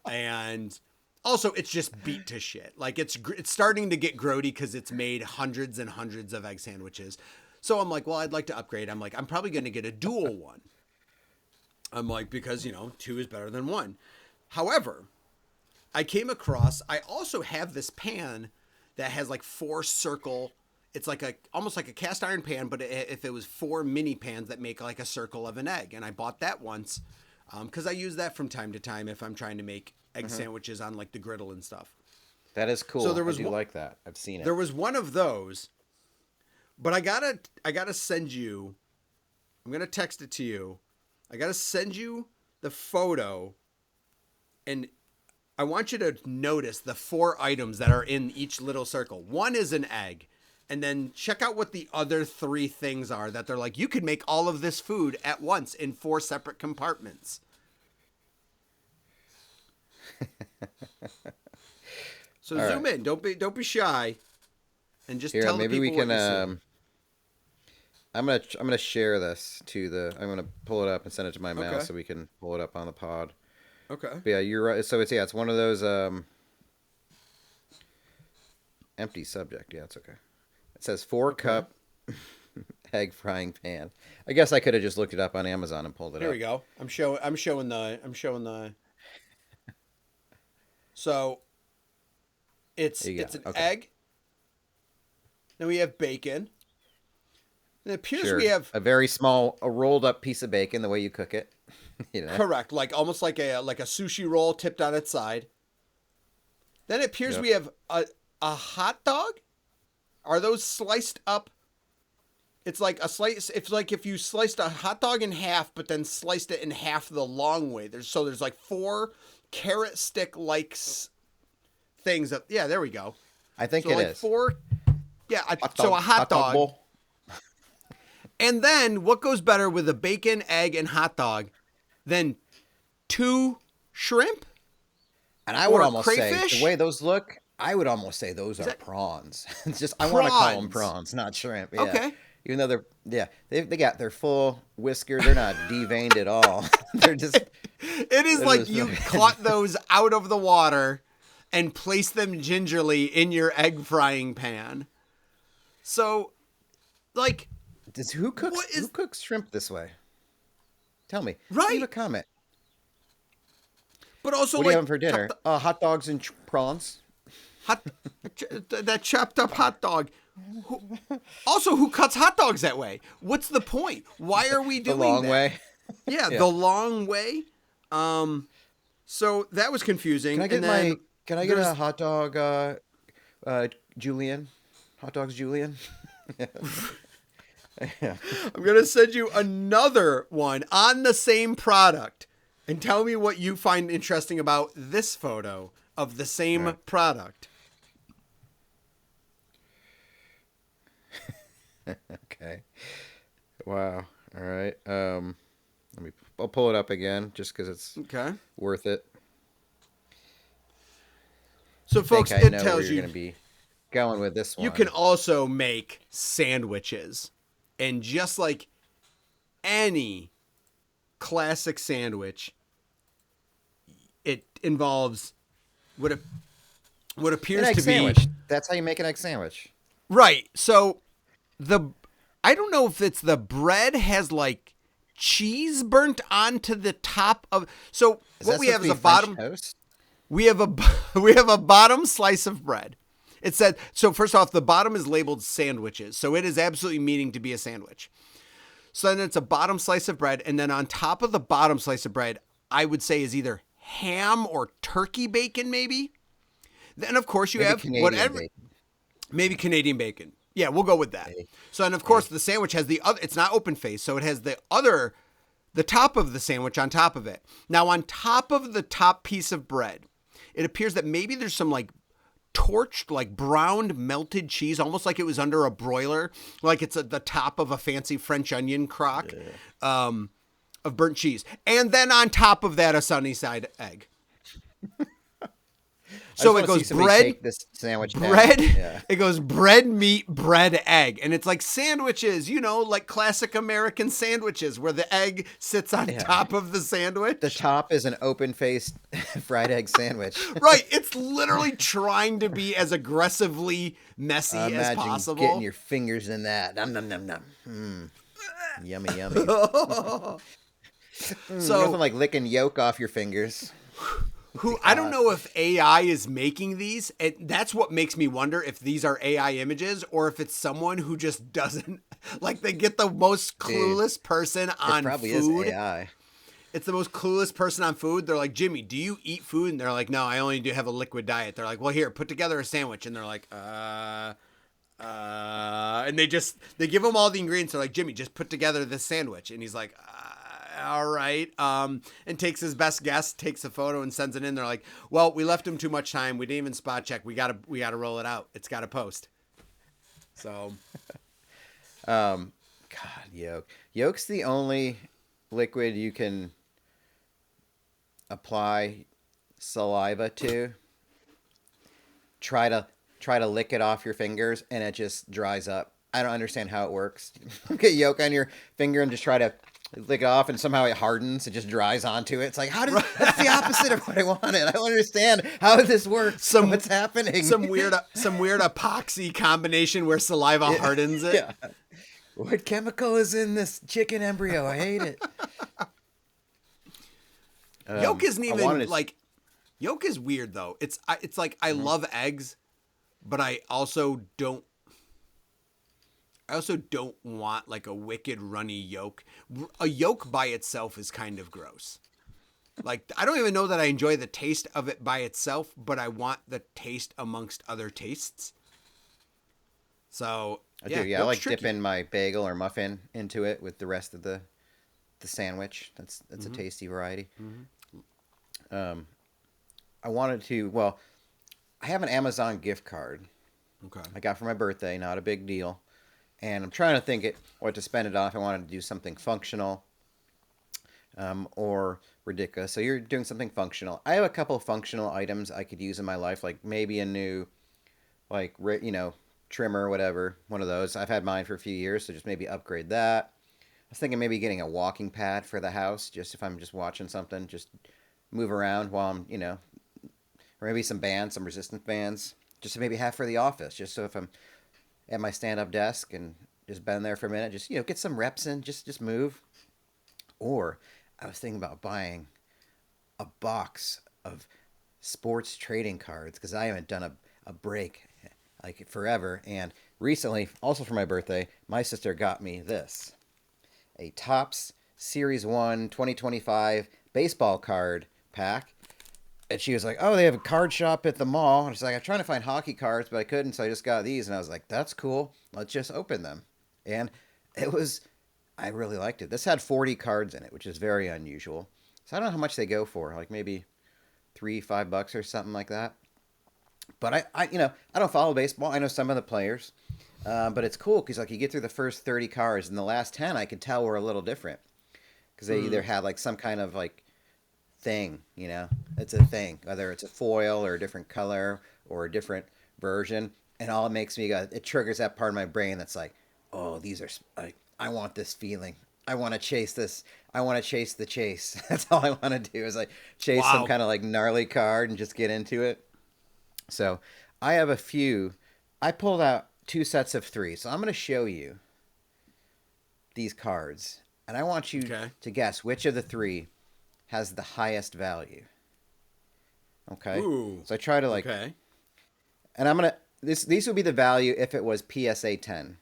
and also it's just beat to shit. Like it's starting to get grody because it's made hundreds and hundreds of egg sandwiches. So I'm like, well, I'd like to upgrade. I'm like, I'm probably going to get a dual one. I'm like, because, you know, 2 is better than 1. However, I also have this pan that has like 4 circle. It's like almost like a cast iron pan, but if it was 4 mini pans that make like a circle of an egg. And I bought that once because I use that from time to time if I'm trying to make egg sandwiches on like the griddle and stuff. That is cool. So there was I do like that. I've seen it. There was one of those, but I gotta send you. I'm gonna text it to you. I gotta send you the photo, and I want you to notice the 4 items that are in each little circle. 1 is an egg, and then check out what the other 3 things are that they're like, you could make all of this food at once in 4 separate compartments. So All zoom right. in. Don't be shy, and just Here, tell maybe the we people can. what you see. I'm gonna share this to the. I'm gonna pull it up and send it to my mouse Okay. so we can pull it up on the pod. Okay. But yeah, you're right. So it's one of those empty subject. Yeah, it's okay. It says 4-cup egg frying pan. I guess I could have just looked it up on Amazon and pulled it Here up. we go. I'm showing the. So it's There you go. an Okay. egg. Then we have bacon. And it appears Sure. we have a very small, a rolled up piece of bacon. The way you cook it, you know. correct, like almost like a sushi roll tipped on its side. Then it appears Yep. we have a hot dog. Are those sliced up? It's like a slice. It's like if you sliced a hot dog in half, but then sliced it in half the long way. There's like 4 carrot stick like things. Yeah, there we go. I think So it like is. 4. Yeah, Hot so dog- a hot dog. bowl. And then what goes better with a bacon, egg, and hot dog than 2 shrimp? And I or would a almost say crayfish? the way those look, I would almost say those are that- prawns. It's just I want to call them Prawns. prawns, not shrimp. Yeah. Okay. Even though they got their full whisker, they're not deveined at all. They're just It is It like is you fucking- caught those out of the water and placed them gingerly in your egg frying pan. So, like, who cooks What is- who cooks shrimp this way? Tell me. Right. Leave a comment. but also What do you like have for dinner? Hot dogs and prawns. hot, that chopped up hot dog. Who cuts hot dogs that way? What's the point? Why are we The doing long that? way. Yeah, Yeah. the long way. So that was confusing. Can I get and then Can I get there's- a hot dog? Julian. Hot dogs, Julian. Yeah. I'm gonna send you another one on the same product, and tell me what you find interesting about this photo of the same Right. product. Okay. Wow. All right. I'll pull it up again just because it's Okay. worth it. So, folks, I think I it know where tells you're you going to be going with this one. you can also make sandwiches, and just like any classic sandwich, it involves what An appears egg to sandwich. be That's how you make an egg sandwich. right. So I don't know if it's the bread has like cheese burnt onto the top of. So Is what that we have is supposed a to be French bottom. toast? We have a bottom slice of bread. It said so. First off, the bottom is labeled sandwiches, so it is absolutely meaning to be a sandwich. So then it's a bottom slice of bread, and then on top of the bottom slice of bread, I would say is either ham or turkey bacon, maybe. Then of course you Maybe have Canadian whatever, bacon. maybe Canadian bacon. Yeah, we'll go with that. A. So, and of course, the sandwich has the other. It's not open face, so it has the top of the sandwich on top of it. Now, on top of the top piece of bread, it appears that maybe there's some like torched, like browned melted cheese, almost like it was under a broiler, like it's at the top of a fancy French onion crock of burnt cheese. And then on top of that, a sunny side egg. So it goes bread, take this sandwich down. bread. Yeah. It goes bread, meat, bread, egg, and it's like sandwiches, like classic American sandwiches where the egg sits on top of the sandwich. The top is an open-faced fried egg sandwich. Right, it's literally trying to be as aggressively messy as Imagine possible. getting your fingers in that. Nom nom nom nom. Yummy, yummy. So Nothing like licking yolk off your fingers. I don't know if AI is making these, and that's what makes me wonder if these are AI images or if it's someone who just doesn't like. They get the most clueless person on It probably food. is AI. It's the most clueless person on food. They're like, Jimmy, do you eat food? And they're like, no, I only do have a liquid diet. They're like, well, here, put together a sandwich. And they're like, and they give him all the ingredients. They're like, Jimmy, just put together this sandwich. And he's like, all right. And takes his best guess, takes a photo and sends it in. They're like, well, we left him too much time. We didn't even spot check. We gotta roll it out. It's gotta post. So, God, yolk. Yolk's the only liquid you can apply saliva to. Try to lick it off your fingers and it just dries up. I don't understand how it works. Get yolk on your finger and just try to lick it off and somehow it hardens. It just dries onto it. It's like, that's the opposite of what I wanted. I don't understand how this works. What's happening? Some weird epoxy combination where saliva hardens it. Yeah. What chemical is in this chicken embryo? I hate it. Yolk isn't even like, yolk is weird though. It's like, I love eggs, but I also don't want like a wicked runny yolk. A yolk by itself is kind of gross. Like, I don't even know that I enjoy the taste of it by itself, but I want the taste amongst other tastes. So, I do. Yeah, I like dipping my bagel or muffin into it with the rest of the sandwich. That's a tasty variety. I wanted to. Well, I have an Amazon gift card. Okay. I got for my birthday. Not a big deal. And I'm trying to think what to spend it on if I wanted to do something functional or ridiculous. So you're doing something functional. I have a couple of functional items I could use in my life, like maybe a new, like, trimmer or whatever, one of those. I've had mine for a few years, so just maybe upgrade that. I was thinking maybe getting a walking pad for the house, just if I'm just watching something, just move around while I'm, or maybe some resistant bands, just to maybe have for the office, just so if I'm at my stand-up desk and just been there for a minute, just get some reps in, just move. Or I was thinking about buying a box of sports trading cards because I haven't done a break like forever. And recently, also for my birthday, my sister got me this, a Topps Series 1 2025 baseball card pack. And she was like, oh, they have a card shop at the mall. And she's like, I'm trying to find hockey cards, but I couldn't, so I just got these. And I was like, that's cool. Let's just open them. And I really liked it. This had 40 cards in it, which is very unusual. So I don't know how much they go for, like maybe $3-5 or something like that. But I don't follow baseball. I know some of the players. But it's cool because, like, you get through the first 30 cards, and the last 10 I could tell were a little different. Because they either had, like, some kind of, like, thing, it's a thing, whether it's a foil or a different color or a different version, and all it makes me go, it triggers that part of my brain that's like, oh, these are, I want this feeling, I want to chase this, I want to chase the chase. That's all I want to do is like chase some kind of like gnarly card and just get into it. So I have I pulled out 2 sets of 3, so I'm going to show you these cards, and I want you to guess which of the 3 has the highest value. Okay. Ooh, so I try to and I'm gonna these would be the value if it was PSA 10.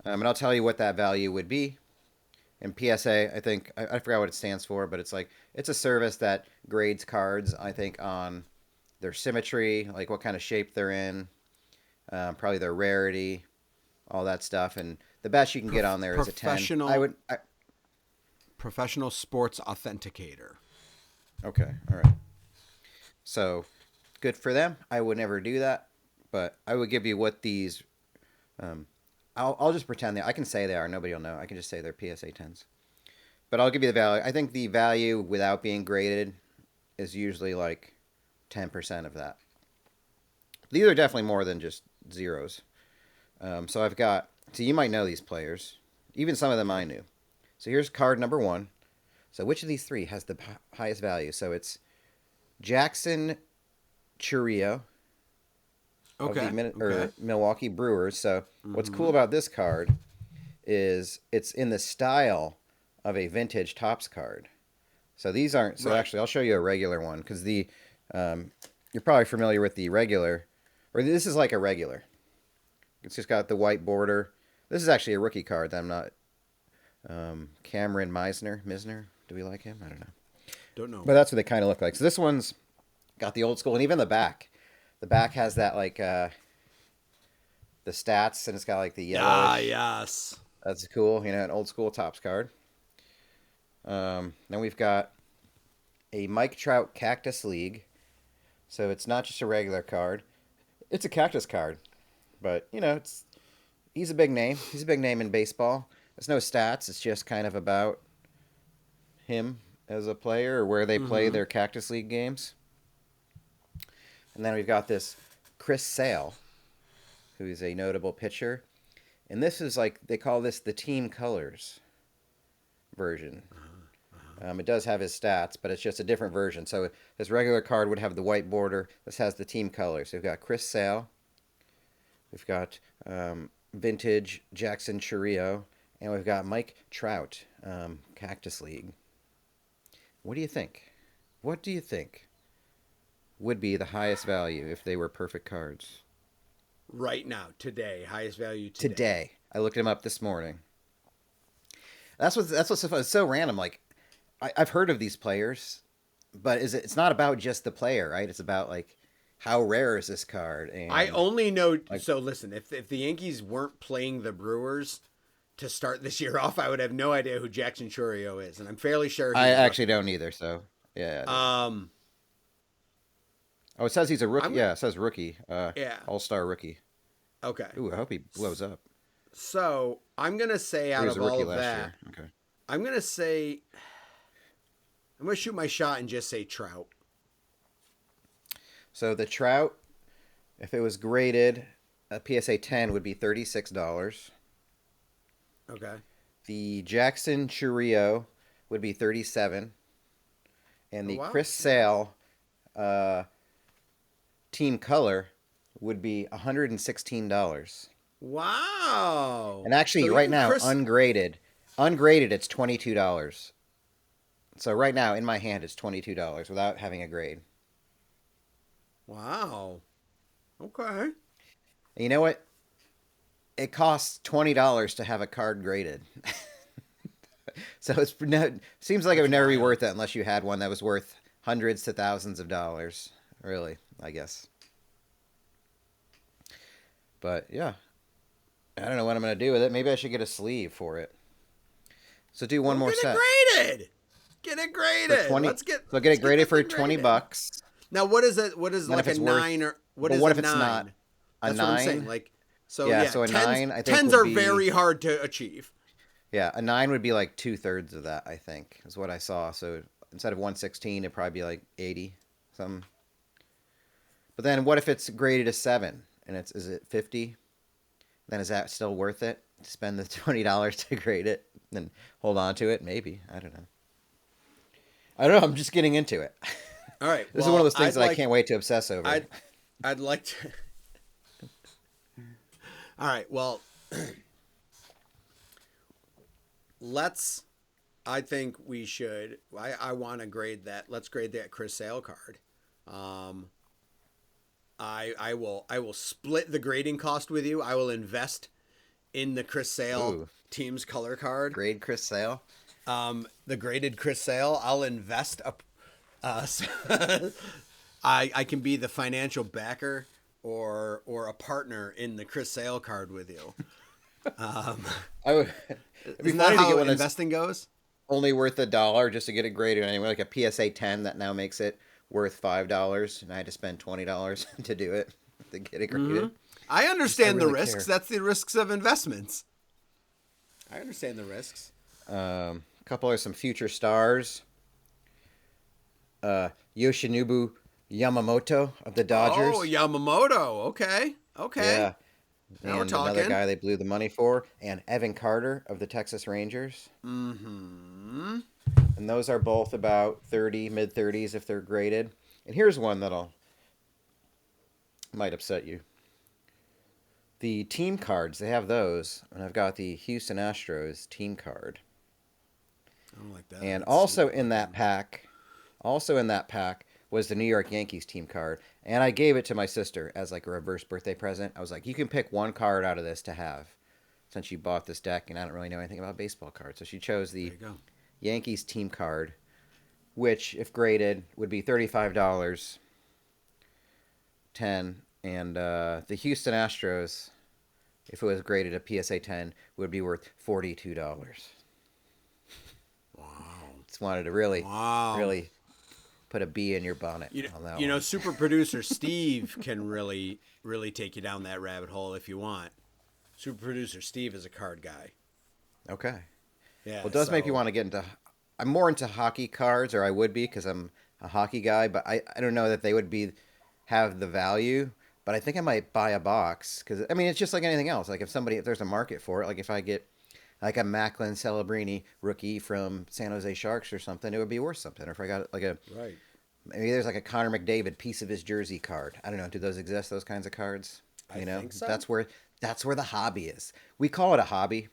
And I'll tell you what that value would be. And PSA, I think I forgot what it stands for, but it's a service that grades cards, I think, on their symmetry, like what kind of shape they're in, probably their rarity, all that stuff, and the best you can get on there is a 10. Professional sports authenticator. Okay, all right. So, good for them. I would never do that, but I would give you what these. I'll just pretend I can say they are. Nobody will know. I can just say they're PSA 10s. But I'll give you the value. I think the value without being graded is usually like 10% of that. These are definitely more than just zeros. So I've got. So you might know these players. Even some of them I knew. So here's card number 1. So which of these 3 has the highest value? So it's Jackson Chourio of the Milwaukee Brewers. So what's cool about this card is it's in the style of a vintage Topps card. So these aren't. So actually, I'll show you a regular one because you're probably familiar with the regular, or this is like a regular. It's just got the white border. This is actually a rookie card that I'm not. Cameron Misner. Do we like him? I don't know. Don't know. But that's what they kind of look like. So this one's got the old school, and even the back. The back has that like the stats, and it's got like the yellow. Ah, yes. That's cool. An old school Topps card. Then we've got a Mike Trout Cactus League. So it's not just a regular card. It's a cactus card. But, he's a big name. He's a big name in baseball. There's no stats. It's just kind of about him as a player or where they play their Cactus League games. And then we've got this Chris Sale, who's a notable pitcher. And this is like, they call this the Team Colors version. It does have his stats, but it's just a different version. So this regular card would have the white border. This has the Team Colors. So we've got Chris Sale. We've got vintage Jackson Chourio. And we've got Mike Trout, Cactus League. What do you think? What do you think would be the highest value if they were perfect cards? Right now, today, highest value today. I looked them up this morning. That's what's so fun. It's so random. Like, I've heard of these players, but it's not about just the player, right? It's about like how rare is this card? And I only know. So listen, if the Yankees weren't playing the Brewers to start this year off, I would have no idea who Jackson Chourio is, and I'm fairly sure. I actually don't either. So yeah. Oh, it says he's a rookie. Yeah, it says rookie. Yeah. All-star rookie. Okay. Ooh, I hope he blows up. So I'm gonna say out of all of that, okay. I'm gonna shoot my shot and just say Trout. So the Trout, if it was graded, a PSA 10 would be $36. Okay. The Jackson Chourio would be $37, and the Chris Sale Team Color would be $116. Wow. And actually, right now, ungraded, it's $22. So right now, in my hand, it's $22 without having a grade. Wow. Okay. And you know what? It costs $20 to have a card graded. So seems like it would never be worth it unless you had one that was worth hundreds to thousands of dollars. Really, I guess. But yeah, I don't know what I'm going to do with it. Maybe I should get a sleeve for it. So do one more set. Get it graded. Let's get it graded for $20. Now, what is it? What is like a 9 or what is? What if it's not a 9? That's what I'm saying. Like, so so a 9. I think 10s are very hard to achieve. Yeah, a 9 would be like 2/3 of that. I think is what I saw. So instead of 116, it'd probably be like 80 something. But then, what if it's graded a 7 and is it 50? Then is that still worth it to spend the $20 to grade it and hold on to it? Maybe, I don't know. I'm just getting into it. All right. This is one of those things that I can't wait to obsess over. I'd like to. All right. Well, I think we should. I want to grade that. Let's grade that Chris Sale card. I will split the grading cost with you. I will invest in the Chris Sale team's color card. Grade Chris Sale. The graded Chris Sale. I'll invest I can be the financial backer or a partner in the Chris Sale card with you. I would. It'd be Isn't that funny to how get one that's investing goes? only worth $1 just to get it graded anyway, like a PSA 10 that now makes it worth $5, and I had to spend $20 to do it to get it graded. I understand the really risks. care. That's the risks of investments. I understand the risks. A couple of some future stars. Yoshinobu Yamamoto of the Dodgers. Oh, Yamamoto. Okay. Yeah. Now we're And talking. another guy they blew the money for, and Evan Carter of the Texas Rangers. Mm-hmm. And those are both about 30, mid-30s if they're graded. And here's one that'll might upset you. The team cards, they have those, and I've got the Houston Astros team card. I don't like that. And Let's also see. in that pack was the New York Yankees team card. And I gave it to my sister as like a reverse birthday present. I was like, you can pick one card out of this to have since you bought this deck, and I don't really know anything about baseball cards. So she chose the There you go. Yankees team card, which, if graded, would be $35, 10, and the Houston Astros, if it was graded a PSA 10, would be worth $42. Wow. Just wanted to really Wow. put a bee in your bonnet on that one. Super producer Steve can really take you down that rabbit hole if you want. Super producer Steve is a card guy. Okay. Yeah. Well, it does make me want to get into. I'm more into hockey cards, or I would be because I'm a hockey guy. But I don't know that they would have the value. But I think I might buy a box because I mean it's just like anything else. Like if there's a market for it, like if I get like a Macklin Celebrini rookie from San Jose Sharks or something, it would be worth something. Or if I got like right. maybe there's like a Connor McDavid piece of his jersey card. I don't know. Do those exist? Those kinds of cards? I think so. That's where the hobby is. We call it a hobby.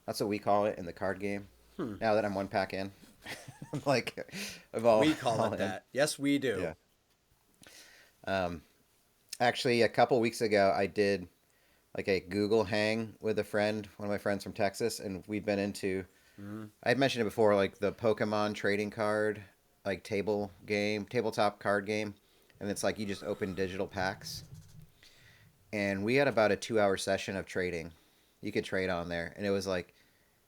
That's what we call it in the card game. Now that I'm one pack in, like We call it that. Yes, we do. Yeah. Actually, a couple weeks ago, I did like a Google hang with a friend, one of my friends from Texas, and we've been into. I had mentioned it before, like the Pokemon trading card, like tabletop card game, and it's like you just open digital packs. And we had about a 2-hour session of trading. You could trade on there, and it was like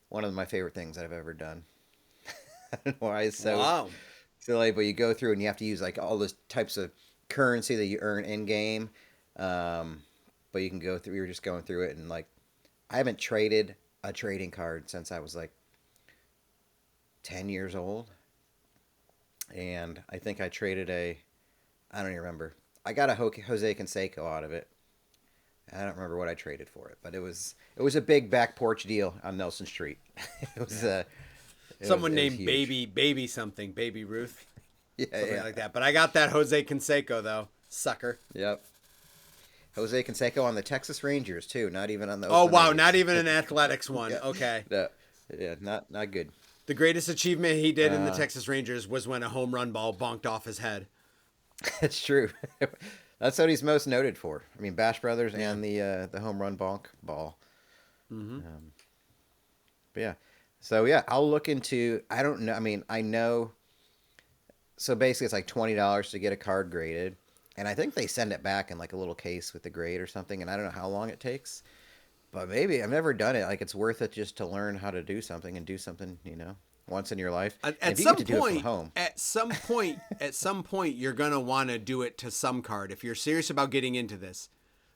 one of my favorite things that I've ever done. I don't know why it's so silly, but you go through and you have to use like all those types of currency that you earn in game. But you can go through. We were just going through it, and like I haven't traded a trading card since I was like 10 years old, and I think I traded I don't even remember. I got a Jose Canseco out of it. I don't remember what I traded for it, but it was a big back porch deal on Nelson Street. It was Someone named huge. Baby Ruth. Yeah, Something like that. But I got that Jose Canseco though. Sucker. Yep. Jose Canseco on the Texas Rangers too, not even on the. Oh Oakland wow, Raiders. not even an athletics one. Yeah. Okay. No, yeah, not good. The greatest achievement he did in the Texas Rangers was when a home run ball bonked off his head. That's true. That's what he's most noted for. I mean, Bash Brothers and the home run bonk ball. Mm-hmm. But yeah, so yeah, I'll look into. I don't know. I mean, I know. So basically, it's like $20 to get a card graded, and I think they send it back in like a little case with the grade or something. And I don't know how long it takes, but maybe I've never done it. Like it's worth it just to learn how to do something and do something, once in your life. And At if you some get to do it point, from home. at some point, you're gonna want to do it to some card if you're serious about getting into this,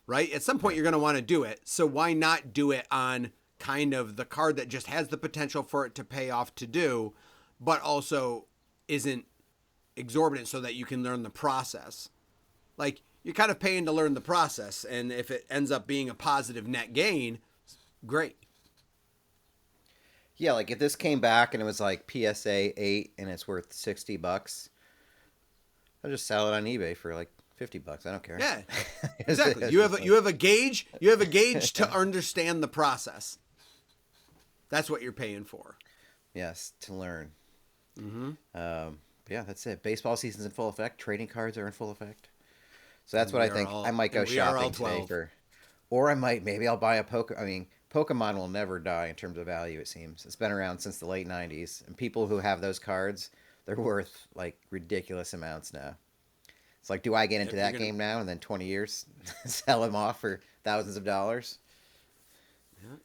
right? At some point, you're gonna want to do it. So why not do it on kind of the card that just has the potential for it to pay off to do, but also isn't exorbitant, so that you can learn the process. Like you're kind of paying to learn the process, and if it ends up being a positive net gain, great. Yeah, like if this came back and it was like PSA 8 and it's worth $60, I'll just sell it on eBay for like $50. I don't care. Yeah, exactly. You have a gauge. You have a gauge to understand the process. That's what you're paying for. Yes, to learn. Mm-hmm. Yeah, that's it. Baseball season's in full effect. Trading cards are in full effect. So that's what I think. I might go shopping today or maybe I'll buy a Pokemon will never die in terms of value, it seems. It's been around since the late 90s. And people who have those cards, they're worth like ridiculous amounts now. It's like, do I get into Yep, that you're gonna- game now and then 20 years sell him off for thousands of dollars?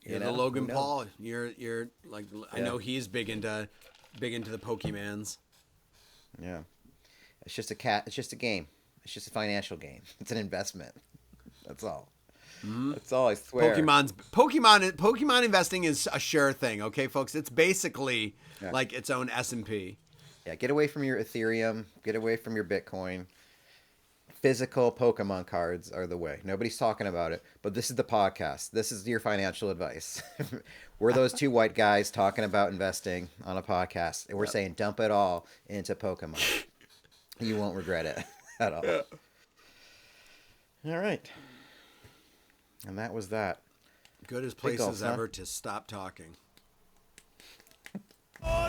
You're You the know, Logan who knows? Paul. You're like I Yeah. know he's big into the Pokemans. Yeah. It's just it's just a game. It's just a financial game. It's an investment. That's all. That's all, I swear. Pokemon investing is a sure thing, okay, folks? It's basically Yeah. like its own S&P. Yeah, get away from your Ethereum. Get away from your Bitcoin. Physical Pokemon cards are the way. Nobody's talking about it, but this is the podcast. This is your financial advice. We're those two white guys talking about investing on a podcast, and we're saying dump it all into Pokemon. You won't regret it at all. All right. And that was that. Good as Big places gulps, huh? ever to stop talking. Oh,